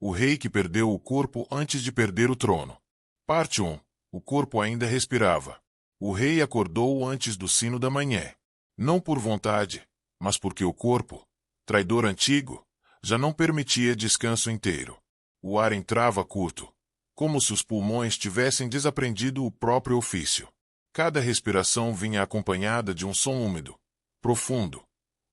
O rei que perdeu o corpo antes de perder o trono. Parte 1. O corpo ainda respirava. O rei acordou antes do sino da manhã. Não por vontade, mas porque o corpo, traidor antigo, já não permitia descanso inteiro. O ar entrava curto, como se os pulmões tivessem desaprendido o próprio ofício. Cada respiração vinha acompanhada de um som úmido, profundo,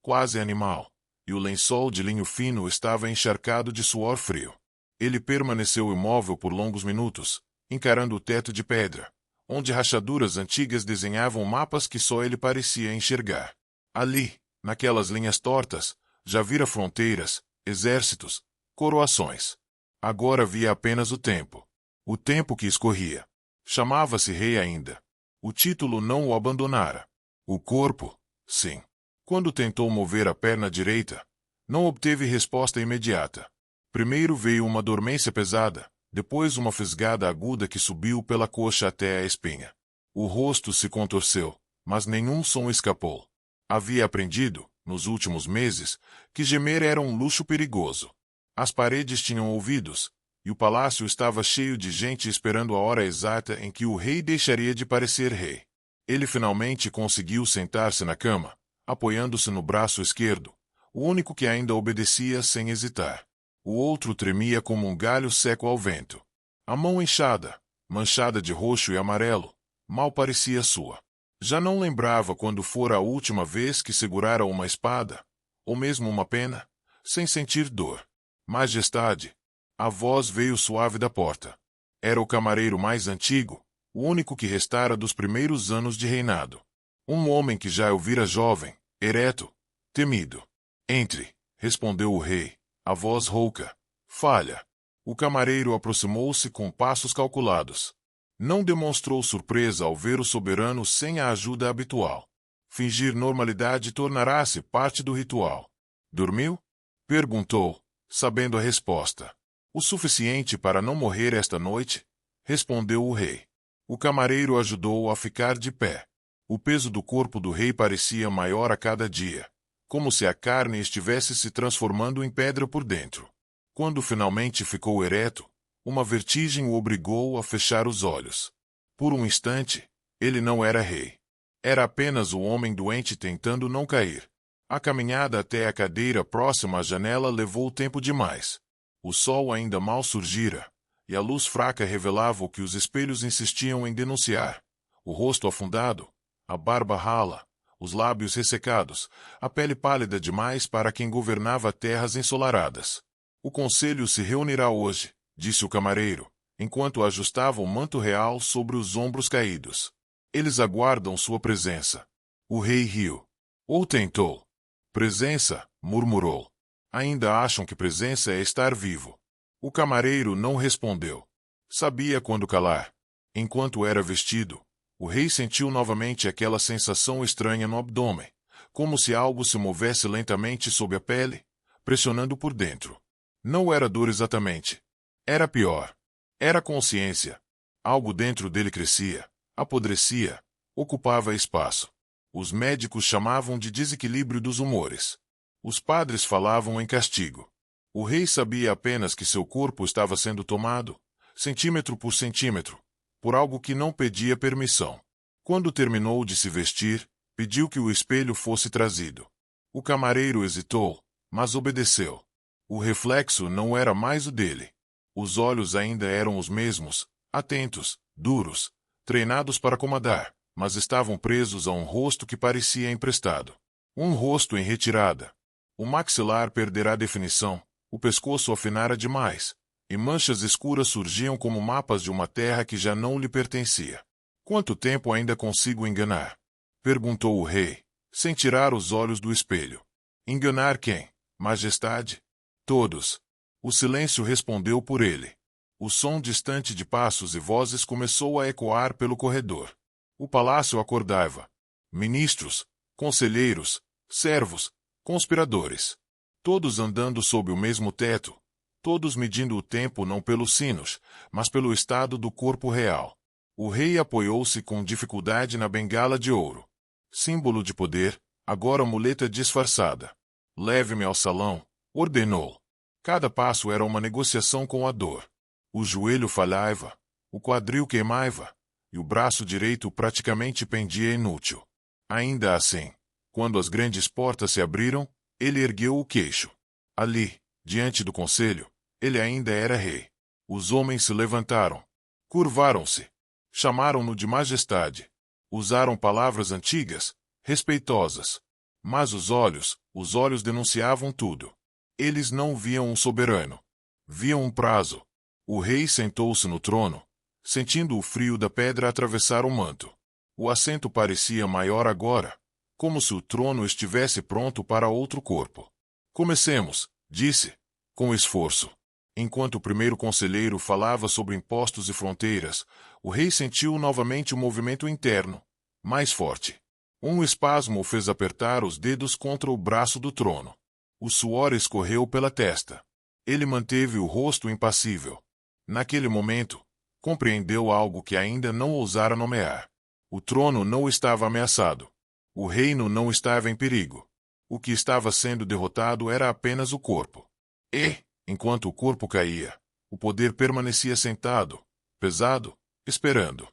quase animal, e o lençol de linho fino estava encharcado de suor frio. Ele permaneceu imóvel por longos minutos, encarando o teto de pedra, onde rachaduras antigas desenhavam mapas que só ele parecia enxergar. Ali, naquelas linhas tortas, já vira fronteiras, exércitos, coroações. Agora via apenas o tempo. O tempo que escorria. Chamava-se rei ainda. O título não o abandonara. O corpo, sim. Quando tentou mover a perna direita, não obteve resposta imediata. Primeiro veio uma dormência pesada, depois uma fisgada aguda que subiu pela coxa até a espinha. O rosto se contorceu, mas nenhum som escapou. Havia aprendido, nos últimos meses, que gemer era um luxo perigoso. As paredes tinham ouvidos, e o palácio estava cheio de gente esperando a hora exata em que o rei deixaria de parecer rei. Ele finalmente conseguiu sentar-se na cama, apoiando-se no braço esquerdo, o único que ainda obedecia sem hesitar. O outro tremia como um galho seco ao vento. A mão inchada, manchada de roxo e amarelo, mal parecia sua. Já não lembrava quando fora a última vez que segurara uma espada, ou mesmo uma pena, sem sentir dor. Majestade! A voz veio suave da porta. Era o camareiro mais antigo, o único que restara dos primeiros anos de reinado. Um homem que já o vira jovem, ereto, temido. Entre, respondeu o rei, a voz rouca. Falha. O camareiro aproximou-se com passos calculados. Não demonstrou surpresa ao ver o soberano sem a ajuda habitual. Fingir normalidade tornará-se parte do ritual. Dormiu? Perguntou, sabendo a resposta. O suficiente para não morrer esta noite? Respondeu o rei. O camareiro ajudou-o a ficar de pé. O peso do corpo do rei parecia maior a cada dia, como se a carne estivesse se transformando em pedra por dentro. Quando finalmente ficou ereto, uma vertigem o obrigou a fechar os olhos. Por um instante, ele não era rei. Era apenas o homem doente tentando não cair. A caminhada até a cadeira próxima à janela levou tempo demais. O sol ainda mal surgira, e a luz fraca revelava o que os espelhos insistiam em denunciar. O rosto afundado, a barba rala, os lábios ressecados, a pele pálida demais para quem governava terras ensolaradas. O conselho se reunirá hoje, disse o camareiro, enquanto ajustava o manto real sobre os ombros caídos. Eles aguardam sua presença. O rei riu. Ou tentou. Presença, murmurou. Ainda acham que presença é estar vivo. O camareiro não respondeu. Sabia quando calar. Enquanto era vestido, o rei sentiu novamente aquela sensação estranha no abdômen, como se algo se movesse lentamente sob a pele, pressionando por dentro. Não era dor exatamente. Era pior. Era consciência. Algo dentro dele crescia, apodrecia, ocupava espaço. Os médicos chamavam de desequilíbrio dos humores. Os padres falavam em castigo. O rei sabia apenas que seu corpo estava sendo tomado, centímetro por centímetro, por algo que não pedia permissão. Quando terminou de se vestir, pediu que o espelho fosse trazido. O camareiro hesitou, mas obedeceu. O reflexo não era mais o dele. Os olhos ainda eram os mesmos, atentos, duros, treinados para comandar, mas estavam presos a um rosto que parecia emprestado. Um rosto em retirada. O maxilar perderá definição, o pescoço afinara demais, e manchas escuras surgiam como mapas de uma terra que já não lhe pertencia. Quanto tempo ainda consigo enganar? Perguntou o rei, sem tirar os olhos do espelho. Enganar quem? Majestade? Todos. O silêncio respondeu por ele. O som distante de passos e vozes começou a ecoar pelo corredor. O palácio acordava. Ministros, conselheiros, servos, conspiradores. Todos andando sob o mesmo teto. Todos medindo o tempo não pelos sinos, mas pelo estado do corpo real. O rei apoiou-se com dificuldade na bengala de ouro. Símbolo de poder, agora muleta disfarçada. Leve-me ao salão, ordenou. Cada passo era uma negociação com a dor. O joelho falhava, o quadril queimava, e o braço direito praticamente pendia inútil. Ainda assim, quando as grandes portas se abriram, ele ergueu o queixo. Ali, diante do conselho, ele ainda era rei. Os homens se levantaram, curvaram-se, chamaram-no de majestade, usaram palavras antigas, respeitosas. Mas os olhos denunciavam tudo. Eles não viam um soberano. Viam um prazo. O rei sentou-se no trono, sentindo o frio da pedra atravessar o manto. O assento parecia maior agora, como se o trono estivesse pronto para outro corpo. Comecemos, disse, com esforço. Enquanto o primeiro conselheiro falava sobre impostos e fronteiras, o rei sentiu novamente o movimento interno, mais forte. Um espasmo o fez apertar os dedos contra o braço do trono. O suor escorreu pela testa. Ele manteve o rosto impassível. Naquele momento, compreendeu algo que ainda não ousara nomear. O trono não estava ameaçado. O reino não estava em perigo. O que estava sendo derrotado era apenas o corpo. E, enquanto o corpo caía, o poder permanecia sentado, pesado, esperando.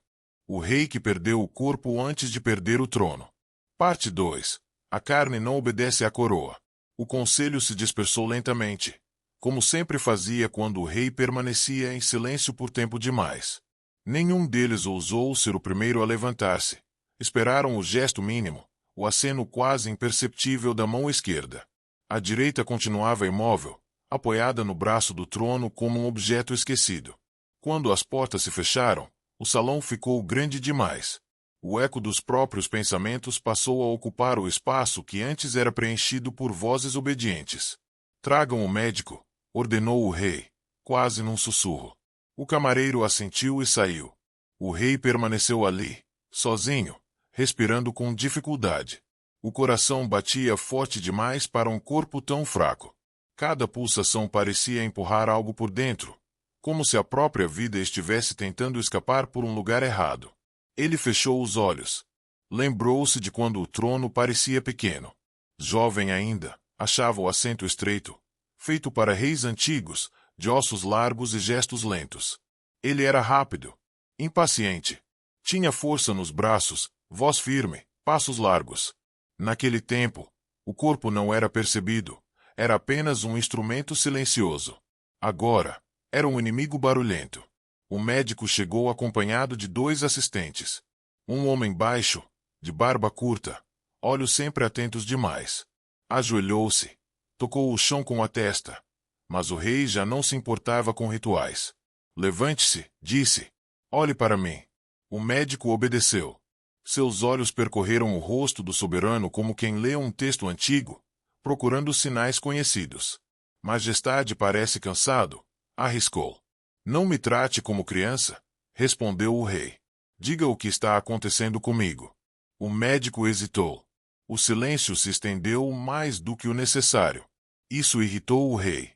O rei que perdeu o corpo antes de perder o trono. Parte 2. A carne não obedece à coroa. O conselho se dispersou lentamente, como sempre fazia quando o rei permanecia em silêncio por tempo demais. Nenhum deles ousou ser o primeiro a levantar-se. Esperaram o gesto mínimo, o aceno quase imperceptível da mão esquerda. A direita continuava imóvel, apoiada no braço do trono como um objeto esquecido. Quando as portas se fecharam, o salão ficou grande demais. O eco dos próprios pensamentos passou a ocupar o espaço que antes era preenchido por vozes obedientes. Tragam o médico, ordenou o rei, quase num sussurro. O camareiro assentiu e saiu. O rei permaneceu ali, sozinho, respirando com dificuldade. O coração batia forte demais para um corpo tão fraco. Cada pulsação parecia empurrar algo por dentro, como se a própria vida estivesse tentando escapar por um lugar errado. Ele fechou os olhos. Lembrou-se de quando o trono parecia pequeno. Jovem ainda, achava o assento estreito, feito para reis antigos, de ossos largos e gestos lentos. Ele era rápido, impaciente. Tinha força nos braços, voz firme, passos largos. Naquele tempo, o corpo não era percebido, era apenas um instrumento silencioso. Agora, era um inimigo barulhento. O médico chegou acompanhado de 2 assistentes. Um homem baixo, de barba curta, olhos sempre atentos demais. Ajoelhou-se, tocou o chão com a testa, mas o rei já não se importava com rituais. Levante-se, disse. Olhe para mim. O médico obedeceu. Seus olhos percorreram o rosto do soberano como quem lê um texto antigo, procurando sinais conhecidos. Majestade parece cansado, arriscou. Não me trate como criança, respondeu o rei. Diga o que está acontecendo comigo. O médico hesitou. O silêncio se estendeu mais do que o necessário. Isso irritou o rei.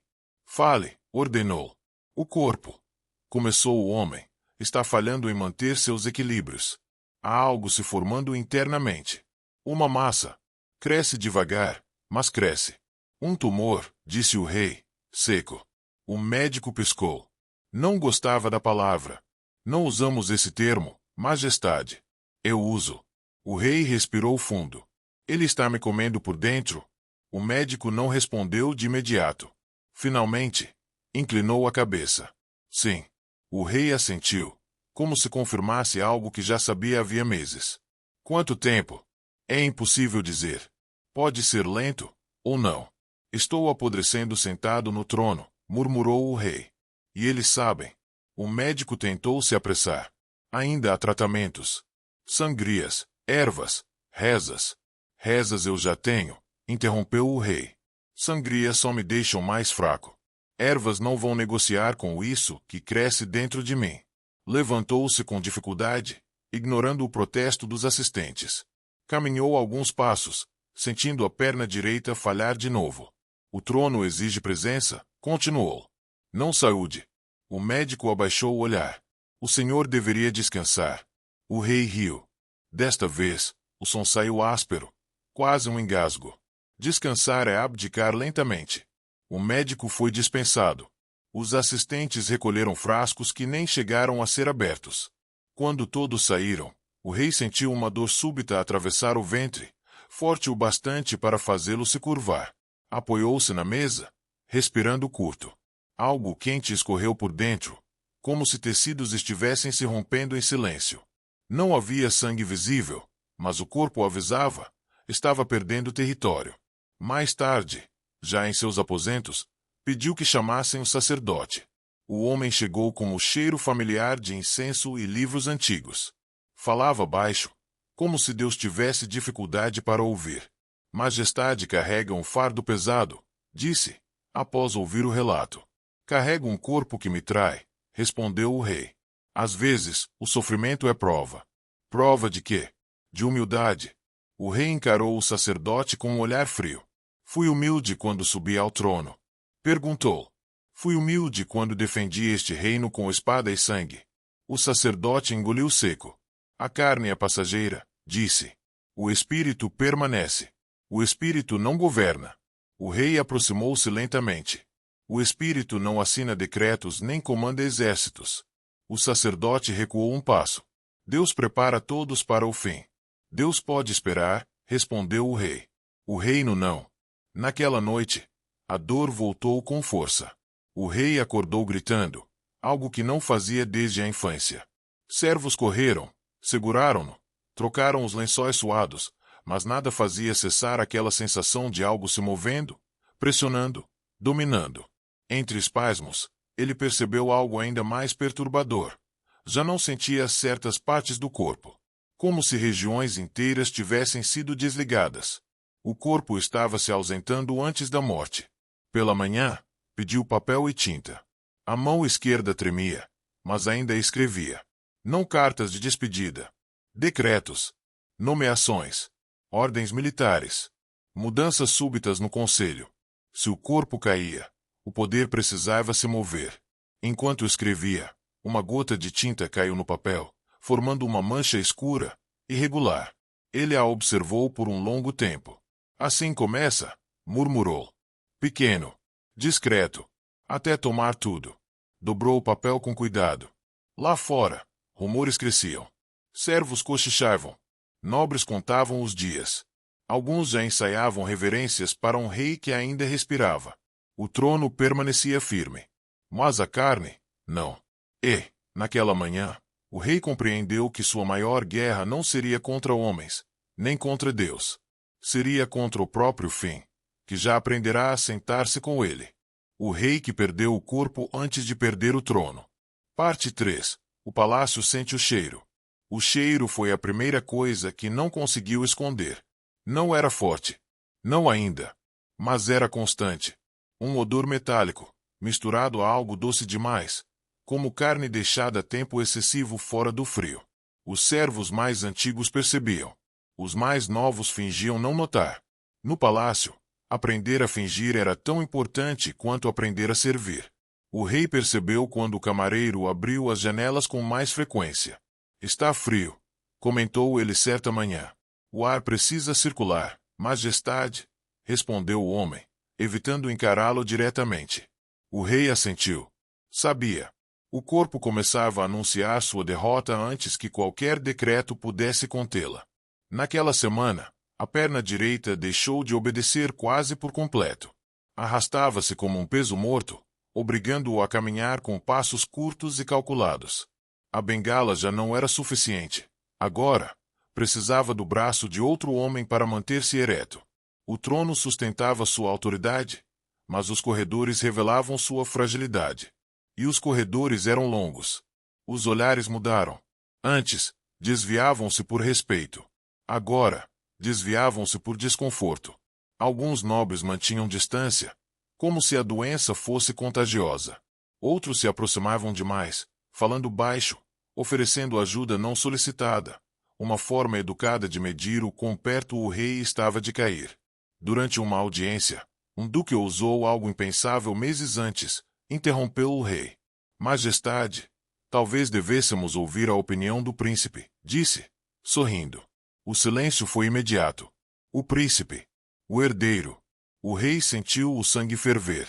Fale, ordenou. O corpo. Começou o homem. Está falhando em manter seus equilíbrios. Há algo se formando internamente. Uma massa. Cresce devagar, mas cresce. Um tumor, disse o rei, seco. O médico piscou. Não gostava da palavra. Não usamos esse termo, majestade. Eu uso. O rei respirou fundo. Ele está me comendo por dentro? O médico não respondeu de imediato. Finalmente, inclinou a cabeça. Sim. O rei assentiu, como se confirmasse algo que já sabia havia meses. Quanto tempo? É impossível dizer. Pode ser lento, ou não. Estou apodrecendo sentado no trono, murmurou o rei. E eles sabem. O médico tentou se apressar. Ainda há tratamentos. Sangrias, ervas, rezas. Rezas eu já tenho, interrompeu o rei. Sangrias só me deixam mais fraco. Ervas não vão negociar com isso que cresce dentro de mim. Levantou-se com dificuldade, ignorando o protesto dos assistentes. Caminhou alguns passos, sentindo a perna direita falhar de novo. O trono exige presença, continuou. Não saúde. O médico abaixou o olhar. O senhor deveria descansar. O rei riu. Desta vez, o som saiu áspero, quase um engasgo. Descansar é abdicar lentamente. O médico foi dispensado. Os assistentes recolheram frascos que nem chegaram a ser abertos. Quando todos saíram, o rei sentiu uma dor súbita atravessar o ventre, forte o bastante para fazê-lo se curvar. Apoiou-se na mesa, respirando curto. Algo quente escorreu por dentro, como se tecidos estivessem se rompendo em silêncio. Não havia sangue visível, mas o corpo avisava, estava perdendo território. Mais tarde, já em seus aposentos, pediu que chamassem o sacerdote. O homem chegou com o cheiro familiar de incenso e livros antigos. Falava baixo, como se Deus tivesse dificuldade para ouvir. Majestade carrega um fardo pesado, disse, após ouvir o relato. Carrego um corpo que me trai, respondeu o rei. Às vezes, o sofrimento é prova. Prova de quê? De humildade. O rei encarou o sacerdote com um olhar frio. Fui humilde quando subi ao trono. Perguntou. Fui humilde quando defendi este reino com espada e sangue. O sacerdote engoliu seco. A carne é passageira, disse. O espírito permanece. O espírito não governa. O rei aproximou-se lentamente. O espírito não assina decretos nem comanda exércitos. O sacerdote recuou um passo. Deus prepara todos para o fim. Deus pode esperar, respondeu o rei. O reino não. Naquela noite, a dor voltou com força. O rei acordou gritando, algo que não fazia desde a infância. Servos correram, seguraram-no, trocaram os lençóis suados, mas nada fazia cessar aquela sensação de algo se movendo, pressionando, dominando. Entre espasmos, ele percebeu algo ainda mais perturbador. Já não sentia certas partes do corpo, como se regiões inteiras tivessem sido desligadas. O corpo estava se ausentando antes da morte. Pela manhã, pediu papel e tinta. A mão esquerda tremia, mas ainda escrevia. Não cartas de despedida. Decretos. Nomeações. Ordens militares. Mudanças súbitas no conselho. Se o corpo caía, o poder precisava se mover. Enquanto escrevia, uma gota de tinta caiu no papel, formando uma mancha escura, irregular. Ele a observou por um longo tempo. Assim começa, murmurou. Pequeno. Discreto. Até tomar tudo. Dobrou o papel com cuidado. Lá fora, rumores cresciam. Servos cochichavam. Nobres contavam os dias. Alguns já ensaiavam reverências para um rei que ainda respirava. O trono permanecia firme. Mas a carne, não. E, naquela manhã, o rei compreendeu que sua maior guerra não seria contra homens, nem contra Deus. Seria contra o próprio fim, que já aprenderá a sentar-se com ele. O rei que perdeu o corpo antes de perder o trono. Parte 3. O palácio sente o cheiro. O cheiro foi a primeira coisa que não conseguiu esconder. Não era forte. Não ainda. Mas era constante. Um odor metálico, misturado a algo doce demais, como carne deixada tempo excessivo fora do frio. Os servos mais antigos percebiam. Os mais novos fingiam não notar. No palácio, aprender a fingir era tão importante quanto aprender a servir. O rei percebeu quando o camareiro abriu as janelas com mais frequência. Está frio, comentou ele certa manhã. O ar precisa circular, majestade, respondeu o homem, evitando encará-lo diretamente. O rei assentiu. Sabia. O corpo começava a anunciar sua derrota antes que qualquer decreto pudesse contê-la. Naquela semana, a perna direita deixou de obedecer quase por completo. Arrastava-se como um peso morto, obrigando-o a caminhar com passos curtos e calculados. A bengala já não era suficiente. Agora, precisava do braço de outro homem para manter-se ereto. O trono sustentava sua autoridade, mas os corredores revelavam sua fragilidade. E os corredores eram longos. Os olhares mudaram. Antes, desviavam-se por respeito. Agora, desviavam-se por desconforto. Alguns nobres mantinham distância, como se a doença fosse contagiosa. Outros se aproximavam demais, falando baixo, oferecendo ajuda não solicitada, uma forma educada de medir o quão perto o rei estava de cair. Durante uma audiência, um duque ousou algo impensável meses antes, interrompeu o rei. Majestade, talvez devêssemos ouvir a opinião do príncipe, disse, sorrindo. O silêncio foi imediato. O príncipe. O herdeiro. O rei sentiu o sangue ferver.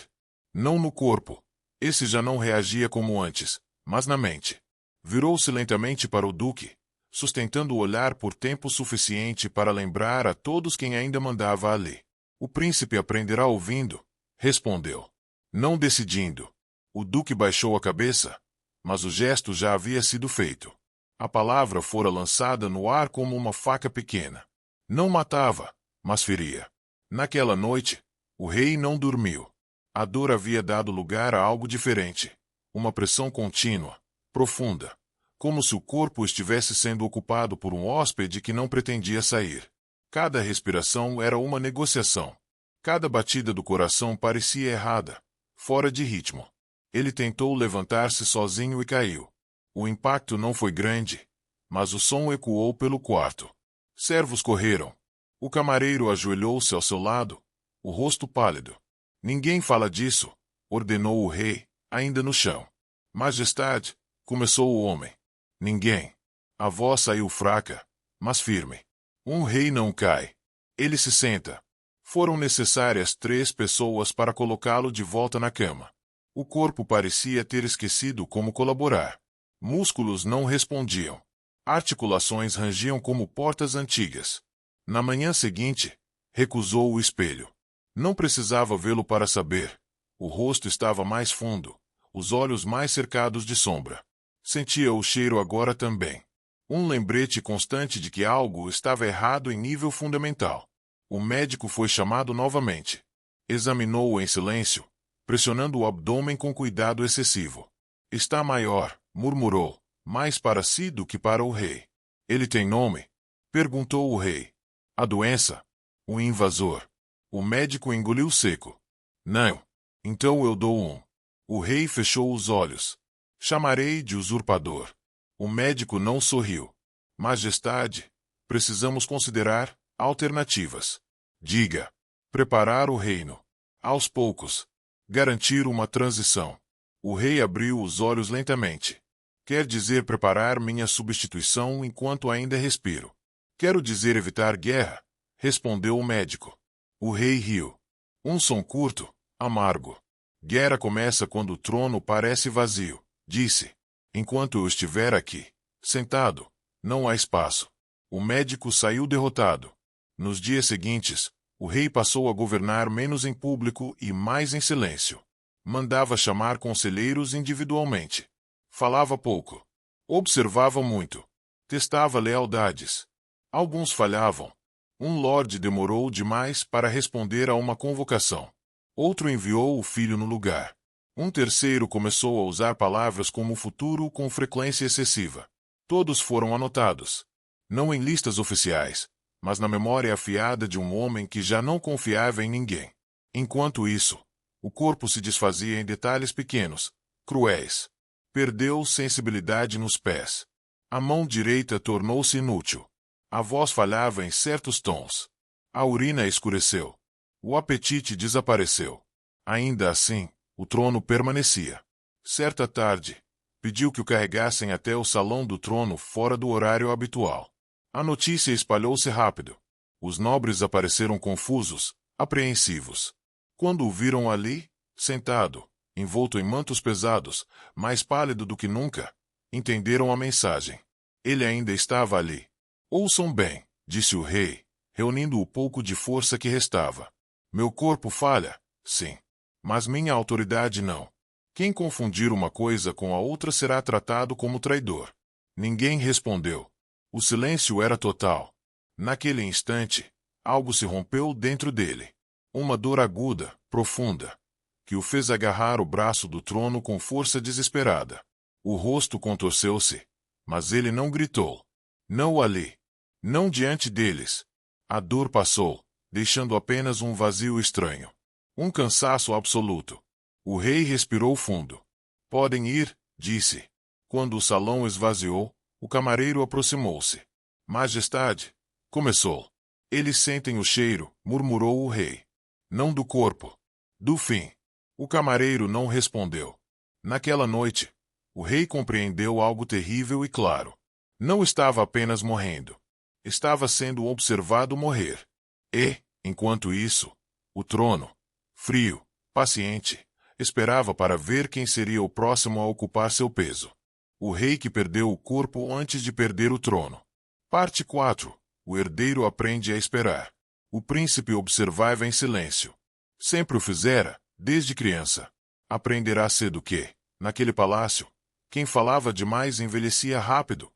Não no corpo. Esse já não reagia como antes, mas na mente. Virou-se lentamente para o duque, sustentando o olhar por tempo suficiente para lembrar a todos quem ainda mandava ali. O príncipe aprenderá ouvindo, respondeu. Não decidindo. O duque baixou a cabeça, mas o gesto já havia sido feito. A palavra fora lançada no ar como uma faca pequena. Não matava, mas feria. Naquela noite, o rei não dormiu. A dor havia dado lugar a algo diferente. Uma pressão contínua, profunda, como se o corpo estivesse sendo ocupado por um hóspede que não pretendia sair. Cada respiração era uma negociação. Cada batida do coração parecia errada, fora de ritmo. Ele tentou levantar-se sozinho e caiu. O impacto não foi grande, mas o som ecoou pelo quarto. Servos correram. O camareiro ajoelhou-se ao seu lado, o rosto pálido. Ninguém fala disso, ordenou o rei, ainda no chão. Majestade, começou o homem. Ninguém. A voz saiu fraca, mas firme. Um rei não cai. Ele se senta. Foram necessárias 3 pessoas para colocá-lo de volta na cama. O corpo parecia ter esquecido como colaborar. Músculos não respondiam. Articulações rangiam como portas antigas. Na manhã seguinte, recusou o espelho. Não precisava vê-lo para saber. O rosto estava mais fundo, os olhos mais cercados de sombra. Sentia o cheiro agora também. Um lembrete constante de que algo estava errado em nível fundamental. O médico foi chamado novamente. Examinou-o em silêncio, pressionando o abdômen com cuidado excessivo. Está maior, murmurou, mais para si do que para o rei. Ele tem nome? Perguntou o rei. A doença? O invasor. O médico engoliu seco. Não. Então eu dou um. O rei fechou os olhos. Chamarei de usurpador. O médico não sorriu. Majestade, precisamos considerar alternativas. Diga. Preparar o reino. Aos poucos. Garantir uma transição. O rei abriu os olhos lentamente. Quer dizer preparar minha substituição enquanto ainda respiro. Quero dizer evitar guerra, respondeu o médico. O rei riu. Um som curto, amargo. Guerra começa quando o trono parece vazio, disse. Enquanto eu estiver aqui, sentado, não há espaço. O médico saiu derrotado. Nos dias seguintes, o rei passou a governar menos em público e mais em silêncio. Mandava chamar conselheiros individualmente. Falava pouco. Observava muito. Testava lealdades. Alguns falhavam. Um lorde demorou demais para responder a uma convocação. Outro enviou o filho no lugar. Um terceiro começou a usar palavras como futuro com frequência excessiva. Todos foram anotados. Não em listas oficiais, mas na memória afiada de um homem que já não confiava em ninguém. Enquanto isso, o corpo se desfazia em detalhes pequenos, cruéis. Perdeu sensibilidade nos pés. A mão direita tornou-se inútil. A voz falhava em certos tons. A urina escureceu. O apetite desapareceu. Ainda assim, o trono permanecia. Certa tarde, pediu que o carregassem até o salão do trono fora do horário habitual. A notícia espalhou-se rápido. Os nobres apareceram confusos, apreensivos. Quando o viram ali, sentado, envolto em mantos pesados, mais pálido do que nunca, entenderam a mensagem. Ele ainda estava ali. Ouçam bem, disse o rei, reunindo o pouco de força que restava. Meu corpo falha, sim. Mas minha autoridade não. Quem confundir uma coisa com a outra será tratado como traidor. Ninguém respondeu. O silêncio era total. Naquele instante, algo se rompeu dentro dele. Uma dor aguda, profunda, que o fez agarrar o braço do trono com força desesperada. O rosto contorceu-se, mas ele não gritou. Não ali. Não diante deles. A dor passou, deixando apenas um vazio estranho. Um cansaço absoluto. O rei respirou fundo. Podem ir, disse. Quando o salão esvaziou, o camareiro aproximou-se. Majestade, começou. Eles sentem o cheiro, murmurou o rei. Não do corpo. Do fim. O camareiro não respondeu. Naquela noite, o rei compreendeu algo terrível e claro. Não estava apenas morrendo. Estava sendo observado morrer. E, enquanto isso, O trono, frio, paciente, esperava para ver quem seria o próximo a ocupar seu peso. O rei que perdeu o corpo antes de perder o trono. Parte 4. O herdeiro aprende a esperar. O príncipe observava em silêncio. Sempre o fizera, desde criança. Aprenderá cedo que, naquele palácio, quem falava demais envelhecia rápido,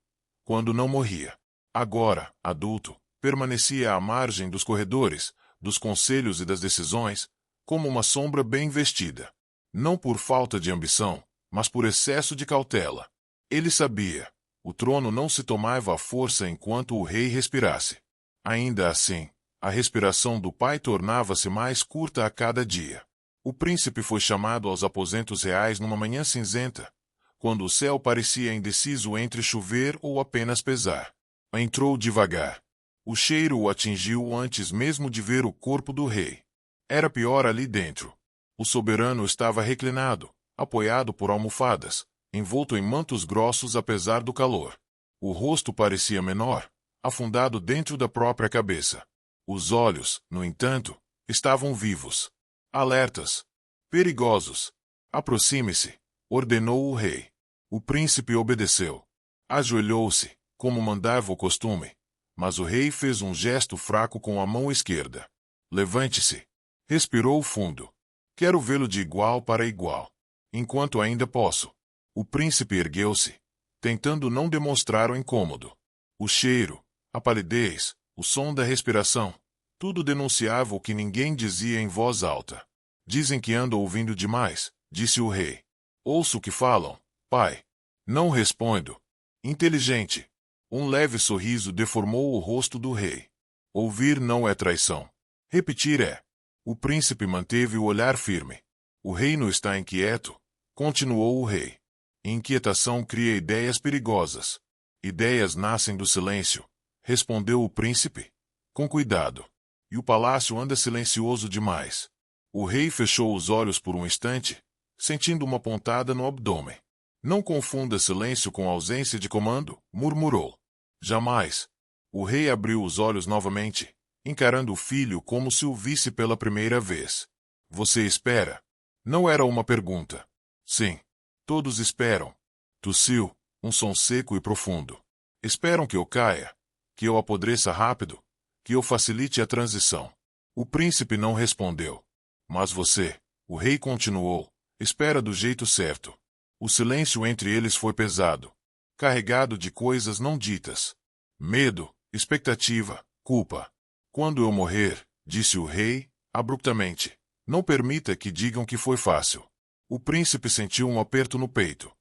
quando não morria. Agora, adulto, permanecia à margem dos corredores, dos conselhos e das decisões, como uma sombra bem vestida. Não por falta de ambição, mas por excesso de cautela. Ele sabia, o trono não se tomava à força enquanto o rei respirasse. Ainda assim, a respiração do pai tornava-se mais curta a cada dia. O príncipe foi chamado aos aposentos reais numa manhã cinzenta, quando o céu parecia indeciso entre chover ou apenas pesar. Entrou devagar. O cheiro o atingiu antes mesmo de ver o corpo do rei. Era pior ali dentro. O soberano estava reclinado, apoiado por almofadas, envolto em mantos grossos apesar do calor. O rosto parecia menor, afundado dentro da própria cabeça. Os olhos, no entanto, estavam vivos, alertas, perigosos. Aproxime-se, ordenou o rei. O príncipe obedeceu. Ajoelhou-se, como mandava o costume, mas o rei fez um gesto fraco com a mão esquerda. Levante-se. Respirou fundo. Quero vê-lo de igual para igual. Enquanto ainda posso. O príncipe ergueu-se, tentando não demonstrar o incômodo. O cheiro, a palidez, o som da respiração, tudo denunciava o que ninguém dizia em voz alta. Dizem que ando ouvindo demais, disse o rei. Ouço o que falam, pai. Não respondo. Inteligente. Um leve sorriso deformou o rosto do rei. Ouvir não é traição. Repetir é. O príncipe manteve o olhar firme. O reino está inquieto, continuou o rei. Inquietação cria ideias perigosas. Ideias nascem do silêncio, respondeu o príncipe. Com cuidado. E o palácio anda silencioso demais. O rei fechou os olhos por um instante, sentindo uma pontada no abdômen. Não confunda silêncio com ausência de comando, murmurou. Jamais. O rei abriu os olhos novamente, encarando o filho como se o visse pela primeira vez. Você espera? Não era uma pergunta. Sim. Todos esperam. Tossiu, um som seco e profundo. Esperam que eu caia, que eu apodreça rápido, que eu facilite a transição. O príncipe não respondeu. Mas você, o rei continuou, espera do jeito certo. O silêncio entre eles foi pesado, carregado de coisas não ditas. Medo, expectativa, culpa. Quando eu morrer, disse o rei, abruptamente, não permita que digam que foi fácil. O príncipe sentiu um aperto no peito.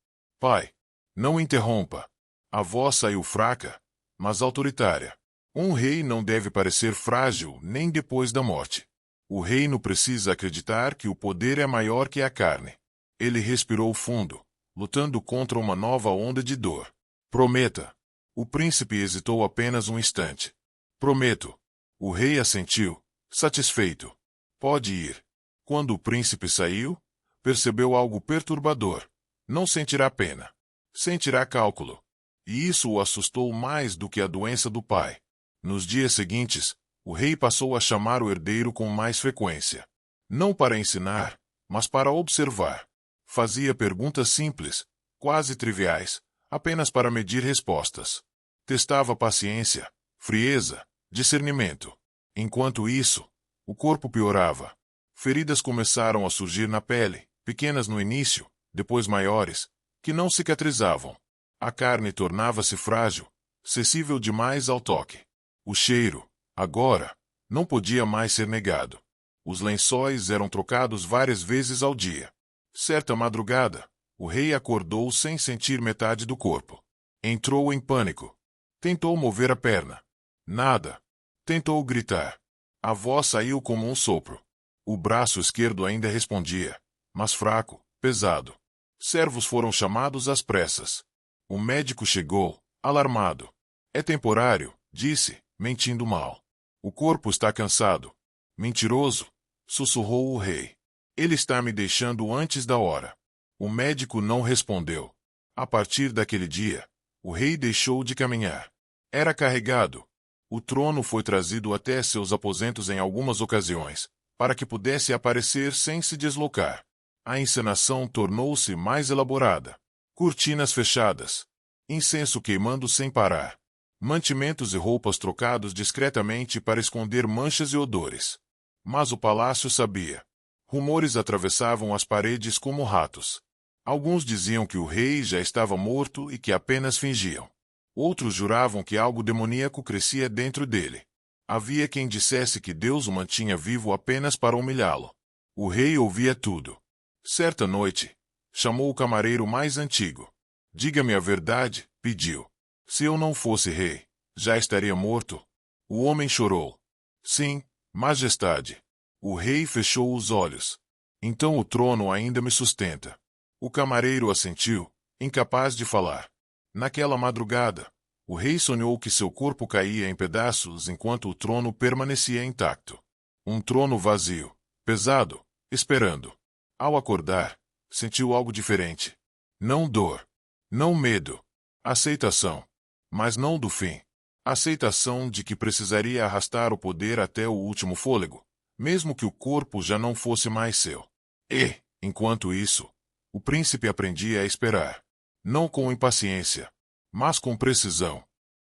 Pai, não interrompa. A voz saiu fraca, mas autoritária. Um rei não deve parecer frágil nem depois da morte. O reino precisa acreditar que o poder é maior que a carne. Ele respirou fundo, lutando contra uma nova onda de dor. Prometa. O príncipe hesitou apenas um instante. Prometo. O rei assentiu, satisfeito. Pode ir. Quando o príncipe saiu, percebeu algo perturbador. Não sentirá pena. Sentirá cálculo. E isso o assustou mais do que a doença do pai. Nos dias seguintes, o rei passou a chamar o herdeiro com mais frequência. Não para ensinar, mas para observar. Fazia perguntas simples, quase triviais, apenas para medir respostas. Testava paciência, frieza, discernimento. Enquanto isso, o corpo piorava. Feridas começaram a surgir na pele, pequenas no início, depois maiores, que não cicatrizavam. A carne tornava-se frágil, sensível demais ao toque. O cheiro, agora, não podia mais ser negado. Os lençóis eram trocados várias vezes ao dia. Certa madrugada, o rei acordou sem sentir metade do corpo. Entrou em pânico. Tentou mover a perna. Nada. Tentou gritar. A voz saiu como um sopro. O braço esquerdo ainda respondia, mas fraco, pesado. Servos foram chamados às pressas. O médico chegou, alarmado. É temporário, disse, mentindo mal. O corpo está cansado. Mentiroso, sussurrou o rei. Ele está me deixando antes da hora. O médico não respondeu. A partir daquele dia, o rei deixou de caminhar. Era carregado. O trono foi trazido até seus aposentos em algumas ocasiões, para que pudesse aparecer sem se deslocar. A encenação tornou-se mais elaborada. Cortinas fechadas, incenso queimando sem parar, mantimentos e roupas trocados discretamente para esconder manchas e odores. Mas o palácio sabia. Rumores atravessavam as paredes como ratos. Alguns diziam que o rei já estava morto e que apenas fingiam. Outros juravam que algo demoníaco crescia dentro dele. Havia quem dissesse que Deus o mantinha vivo apenas para humilhá-lo. O rei ouvia tudo. Certa noite, chamou o camareiro mais antigo. Diga-me a verdade, pediu. Se eu não fosse rei, já estaria morto? O homem chorou. Sim, majestade. O rei fechou os olhos. Então o trono ainda me sustenta. O camareiro assentiu, incapaz de falar. Naquela madrugada, o rei sonhou que seu corpo caía em pedaços enquanto o trono permanecia intacto. Um trono vazio, pesado, esperando. Ao acordar, sentiu algo diferente. Não dor. Não medo. Aceitação. Mas não do fim. Aceitação de que precisaria arrastar o poder até o último fôlego, mesmo que o corpo já não fosse mais seu. E, enquanto isso, o príncipe aprendia a esperar. Não com impaciência, mas com precisão.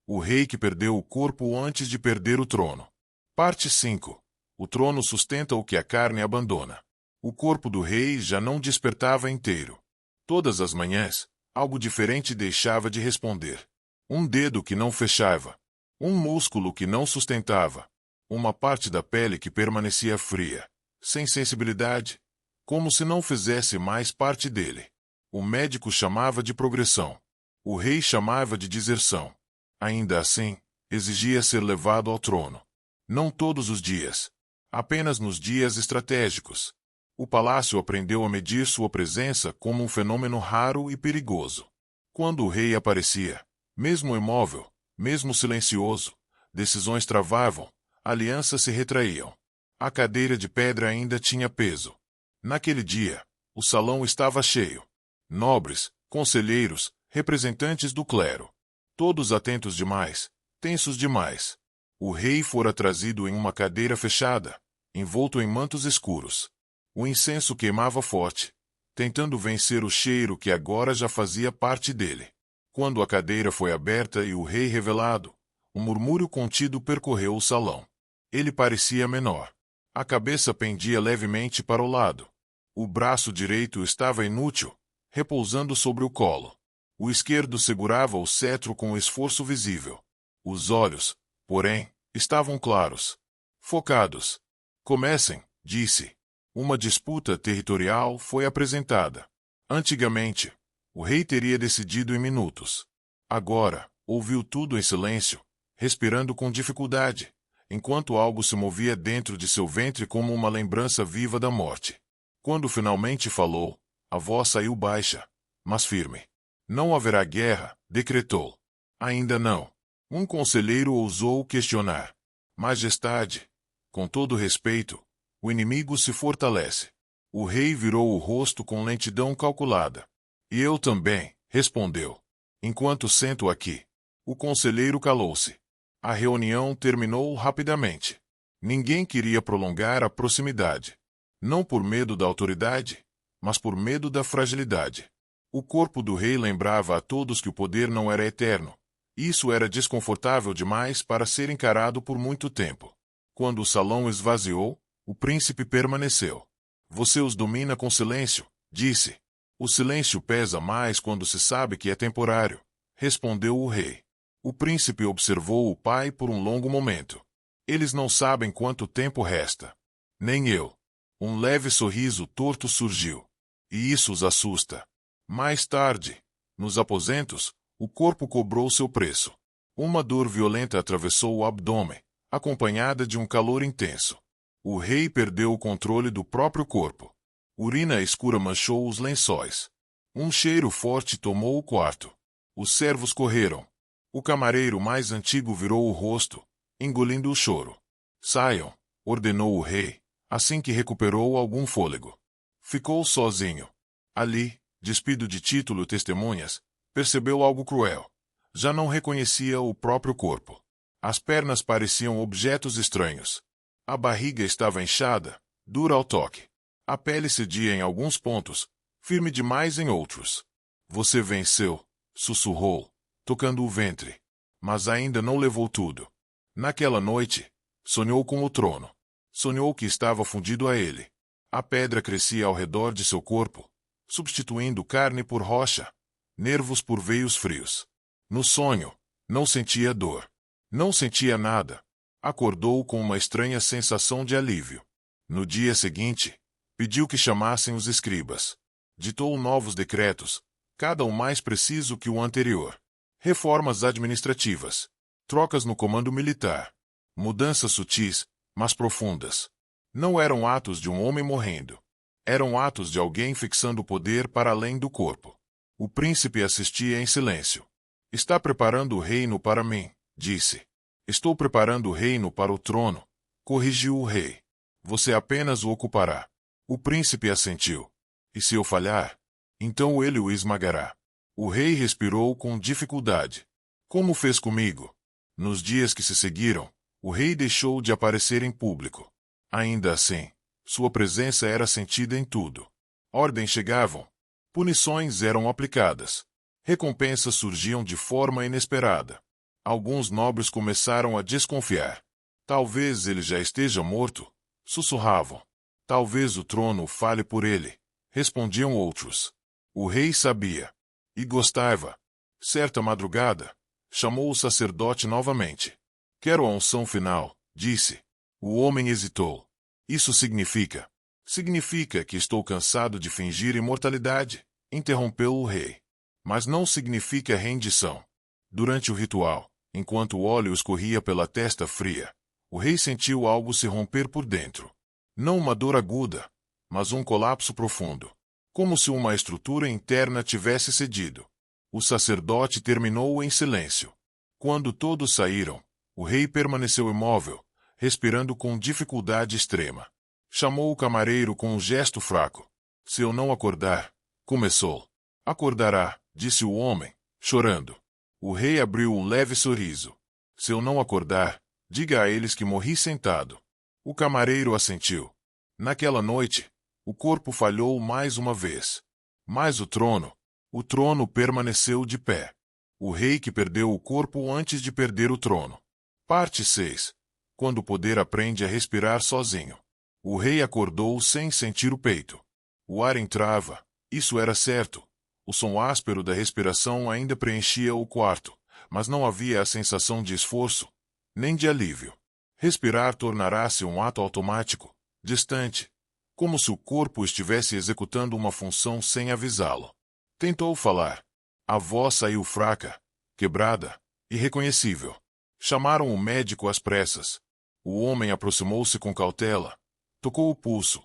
O rei que perdeu o corpo antes de perder o trono. Parte 5. O trono sustenta o que a carne abandona. O corpo do rei já não despertava inteiro. Todas as manhãs, algo diferente deixava de responder. Um dedo que não fechava. Um músculo que não sustentava. Uma parte da pele que permanecia fria, sem sensibilidade, como se não fizesse mais parte dele. O médico chamava de progressão. O rei chamava de deserção. Ainda assim, exigia ser levado ao trono. Não todos os dias. Apenas nos dias estratégicos. O palácio aprendeu a medir sua presença como um fenômeno raro e perigoso. Quando o rei aparecia, mesmo imóvel, mesmo silencioso, decisões travavam, alianças se retraíam. A cadeira de pedra ainda tinha peso. Naquele dia, o salão estava cheio. Nobres, conselheiros, representantes do clero. Todos atentos demais, tensos demais. O rei fora trazido em uma cadeira fechada, envolto em mantos escuros. O incenso queimava forte, tentando vencer o cheiro que agora já fazia parte dele. Quando a cadeira foi aberta e o rei revelado, um murmúrio contido percorreu o salão. Ele parecia menor. A cabeça pendia levemente para o lado. O braço direito estava inútil, repousando sobre o colo. O esquerdo segurava o cetro com esforço visível. Os olhos, porém, estavam claros, focados. Comecem, disse. Uma disputa territorial foi apresentada. Antigamente, o rei teria decidido em minutos. Agora, ouviu tudo em silêncio, respirando com dificuldade, enquanto algo se movia dentro de seu ventre como uma lembrança viva da morte. Quando finalmente falou, a voz saiu baixa, mas firme. Não haverá guerra, decretou. Ainda não. Um conselheiro ousou questionar. Majestade, com todo respeito, o inimigo se fortalece. O rei virou o rosto com lentidão calculada. E eu também, respondeu. Enquanto sento aqui. O conselheiro calou-se. A reunião terminou rapidamente. Ninguém queria prolongar a proximidade. Não por medo da autoridade, mas por medo da fragilidade. O corpo do rei lembrava a todos que o poder não era eterno. Isso era desconfortável demais para ser encarado por muito tempo. Quando o salão esvaziou, o príncipe permaneceu. Você os domina com silêncio, disse. O silêncio pesa mais quando se sabe que é temporário, respondeu o rei. O príncipe observou o pai por um longo momento. Eles não sabem quanto tempo resta. Nem eu. Um leve sorriso torto surgiu. E isso os assusta. Mais tarde, nos aposentos, o corpo cobrou seu preço. Uma dor violenta atravessou o abdômen, acompanhada de um calor intenso. O rei perdeu o controle do próprio corpo. Urina escura manchou os lençóis. Um cheiro forte tomou o quarto. Os servos correram. O camareiro mais antigo virou o rosto, engolindo o choro. Saiam, ordenou o rei, assim que recuperou algum fôlego. Ficou sozinho. Ali, despido de título e testemunhas, percebeu algo cruel. Já não reconhecia o próprio corpo. As pernas pareciam objetos estranhos. A barriga estava inchada, dura ao toque. A pele cedia em alguns pontos, firme demais em outros. Você venceu, sussurrou, tocando o ventre. Mas ainda não levou tudo. Naquela noite, sonhou com o trono. Sonhou que estava fundido a ele. A pedra crescia ao redor de seu corpo, substituindo carne por rocha, nervos por veios frios. No sonho, não sentia dor. Não sentia nada. Acordou com uma estranha sensação de alívio. No dia seguinte, pediu que chamassem os escribas. Ditou novos decretos, cada um mais preciso que o anterior. Reformas administrativas, trocas no comando militar, mudanças sutis, mas profundas. Não eram atos de um homem morrendo. Eram atos de alguém fixando o poder para além do corpo. O príncipe assistia em silêncio. Está preparando o reino para mim, disse. Estou preparando o reino para o trono, corrigiu o rei. Você apenas o ocupará. O príncipe assentiu. E se eu falhar, então ele o esmagará. O rei respirou com dificuldade. Como fez comigo? Nos dias que se seguiram, o rei deixou de aparecer em público. Ainda assim, sua presença era sentida em tudo. Ordens chegavam. Punições eram aplicadas. Recompensas surgiam de forma inesperada. Alguns nobres começaram a desconfiar. Talvez ele já esteja morto, sussurravam. Talvez o trono fale por ele, respondiam outros. O rei sabia. E gostava. Certa madrugada, chamou o sacerdote novamente. Quero a unção final, disse. O homem hesitou. Isso significa? Significa que estou cansado de fingir imortalidade, interrompeu o rei. Mas não significa rendição. Durante o ritual, enquanto o óleo escorria pela testa fria, o rei sentiu algo se romper por dentro. Não uma dor aguda, mas um colapso profundo. Como se uma estrutura interna tivesse cedido. O sacerdote terminou em silêncio. Quando todos saíram, o rei permaneceu imóvel, respirando com dificuldade extrema. Chamou o camareiro com um gesto fraco. Se eu não acordar, começou. Acordará, disse o homem, chorando. O rei abriu um leve sorriso. Se eu não acordar, diga a eles que morri sentado. O camareiro assentiu. Naquela noite, o corpo falhou mais uma vez. Mas o trono permaneceu de pé. O rei que perdeu o corpo antes de perder o trono. Parte 6. Quando o poder aprende a respirar sozinho. O rei acordou sem sentir o peito. O ar entrava, isso era certo. O som áspero da respiração ainda preenchia o quarto, mas não havia a sensação de esforço, nem de alívio. Respirar tornará-se um ato automático, distante, como se o corpo estivesse executando uma função sem avisá-lo. Tentou falar. A voz saiu fraca, quebrada, irreconhecível. Chamaram o médico às pressas. O homem aproximou-se com cautela. Tocou o pulso.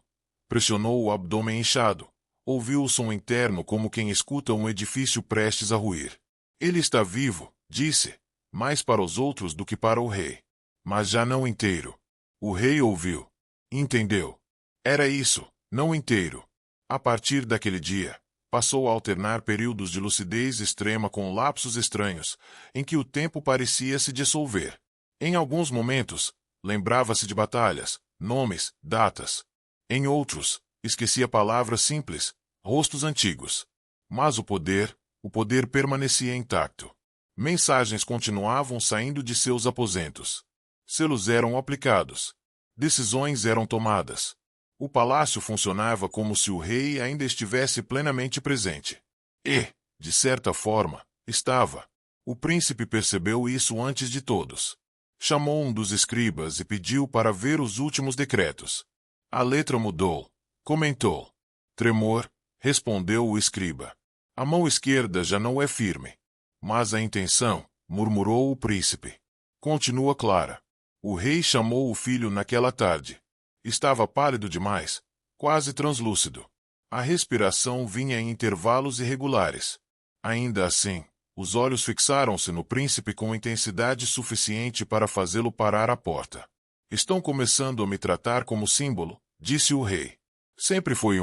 Pressionou o abdômen inchado. Ouviu o som interno como quem escuta um edifício prestes a ruir. Ele está vivo, disse, mais para os outros do que para o rei. Mas já não inteiro. O rei ouviu. Entendeu. Era isso, não inteiro. A partir daquele dia, passou a alternar períodos de lucidez extrema com lapsos estranhos, em que o tempo parecia se dissolver. Em alguns momentos, lembrava-se de batalhas, nomes, datas. Em outros, esquecia palavras simples, rostos antigos. Mas o poder permanecia intacto. Mensagens continuavam saindo de seus aposentos. Selos eram aplicados. Decisões eram tomadas. O palácio funcionava como se o rei ainda estivesse plenamente presente. E, de certa forma, estava. O príncipe percebeu isso antes de todos. Chamou um dos escribas e pediu para ver os últimos decretos. A letra mudou. Comentou. Tremor, respondeu o escriba. A mão esquerda já não é firme. Mas a intenção, murmurou o príncipe. Continua clara. O rei chamou o filho naquela tarde. Estava pálido demais, quase translúcido. A respiração vinha em intervalos irregulares. Ainda assim, os olhos fixaram-se no príncipe com intensidade suficiente para fazê-lo parar à porta. Estão começando a me tratar como símbolo, disse o rei. Sempre foi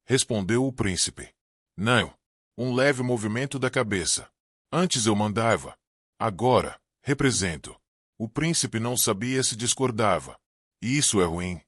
respondeu o príncipe. Não. Um leve movimento da cabeça. Antes eu mandava. Agora, represento. O príncipe não sabia se discordava. E isso é ruim?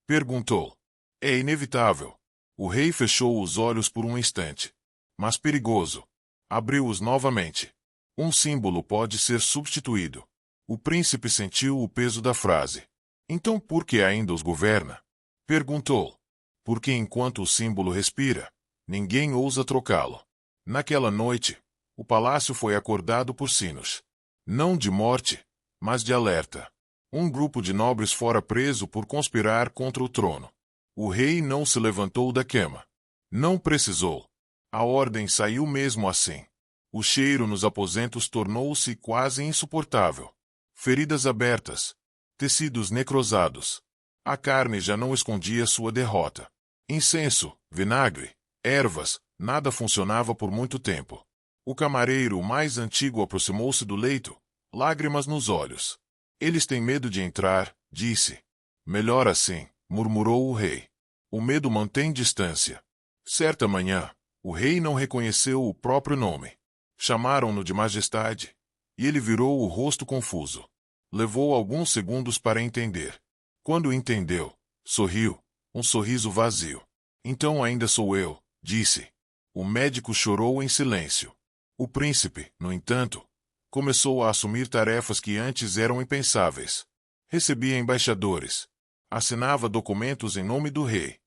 Perguntou. É inevitável. O rei fechou os olhos por um instante. Mas perigoso. Abriu-os novamente. Um símbolo pode ser substituído. O príncipe sentiu o peso da frase. Então por que ainda os governa? Perguntou. Porque enquanto o símbolo respira, ninguém ousa trocá-lo. Naquela noite, o palácio foi acordado por sinos. Não de morte, mas de alerta. Um grupo de nobres fora preso por conspirar contra o trono. O rei não se levantou da cama. Não precisou. A ordem saiu mesmo assim. O cheiro nos aposentos tornou-se quase insuportável. Feridas abertas. Tecidos necrosados. A carne já não escondia sua derrota. Incenso, vinagre, ervas, nada funcionava por muito tempo. O camareiro mais antigo aproximou-se do leito, lágrimas nos olhos. Eles têm medo de entrar, disse. Melhor assim, murmurou o rei. O medo mantém distância. Certa manhã, o rei não reconheceu o próprio nome. Chamaram-no de majestade, e ele virou o rosto confuso. Levou alguns segundos para entender. Quando entendeu, sorriu, um sorriso vazio. Então ainda sou eu, disse. O médico chorou em silêncio. O príncipe, no entanto, começou a assumir tarefas que antes eram impensáveis. Recebia embaixadores. Assinava documentos em nome do rei.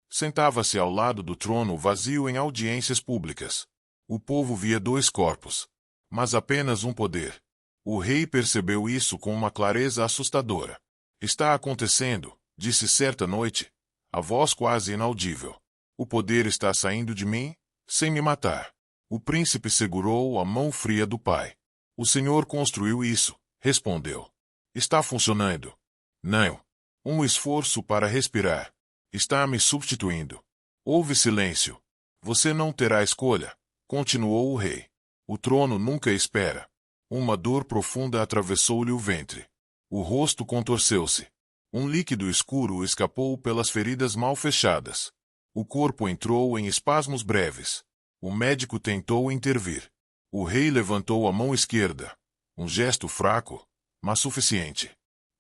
Sentava-se ao lado do trono vazio em audiências públicas. O povo via dois corpos, mas apenas um poder. O rei percebeu isso com uma clareza assustadora. Está acontecendo, disse certa noite, a voz quase inaudível. O poder está saindo de mim, sem me matar. O príncipe segurou a mão fria do pai. O senhor construiu isso, respondeu. Está funcionando. Não. Um esforço para respirar. Está me substituindo. Houve silêncio. Você não terá escolha, continuou o rei. O trono nunca espera. Uma dor profunda atravessou-lhe o ventre. O rosto contorceu-se. Um líquido escuro escapou pelas feridas mal fechadas. O corpo entrou em espasmos breves. O médico tentou intervir. O rei levantou a mão esquerda. Um gesto fraco, mas suficiente.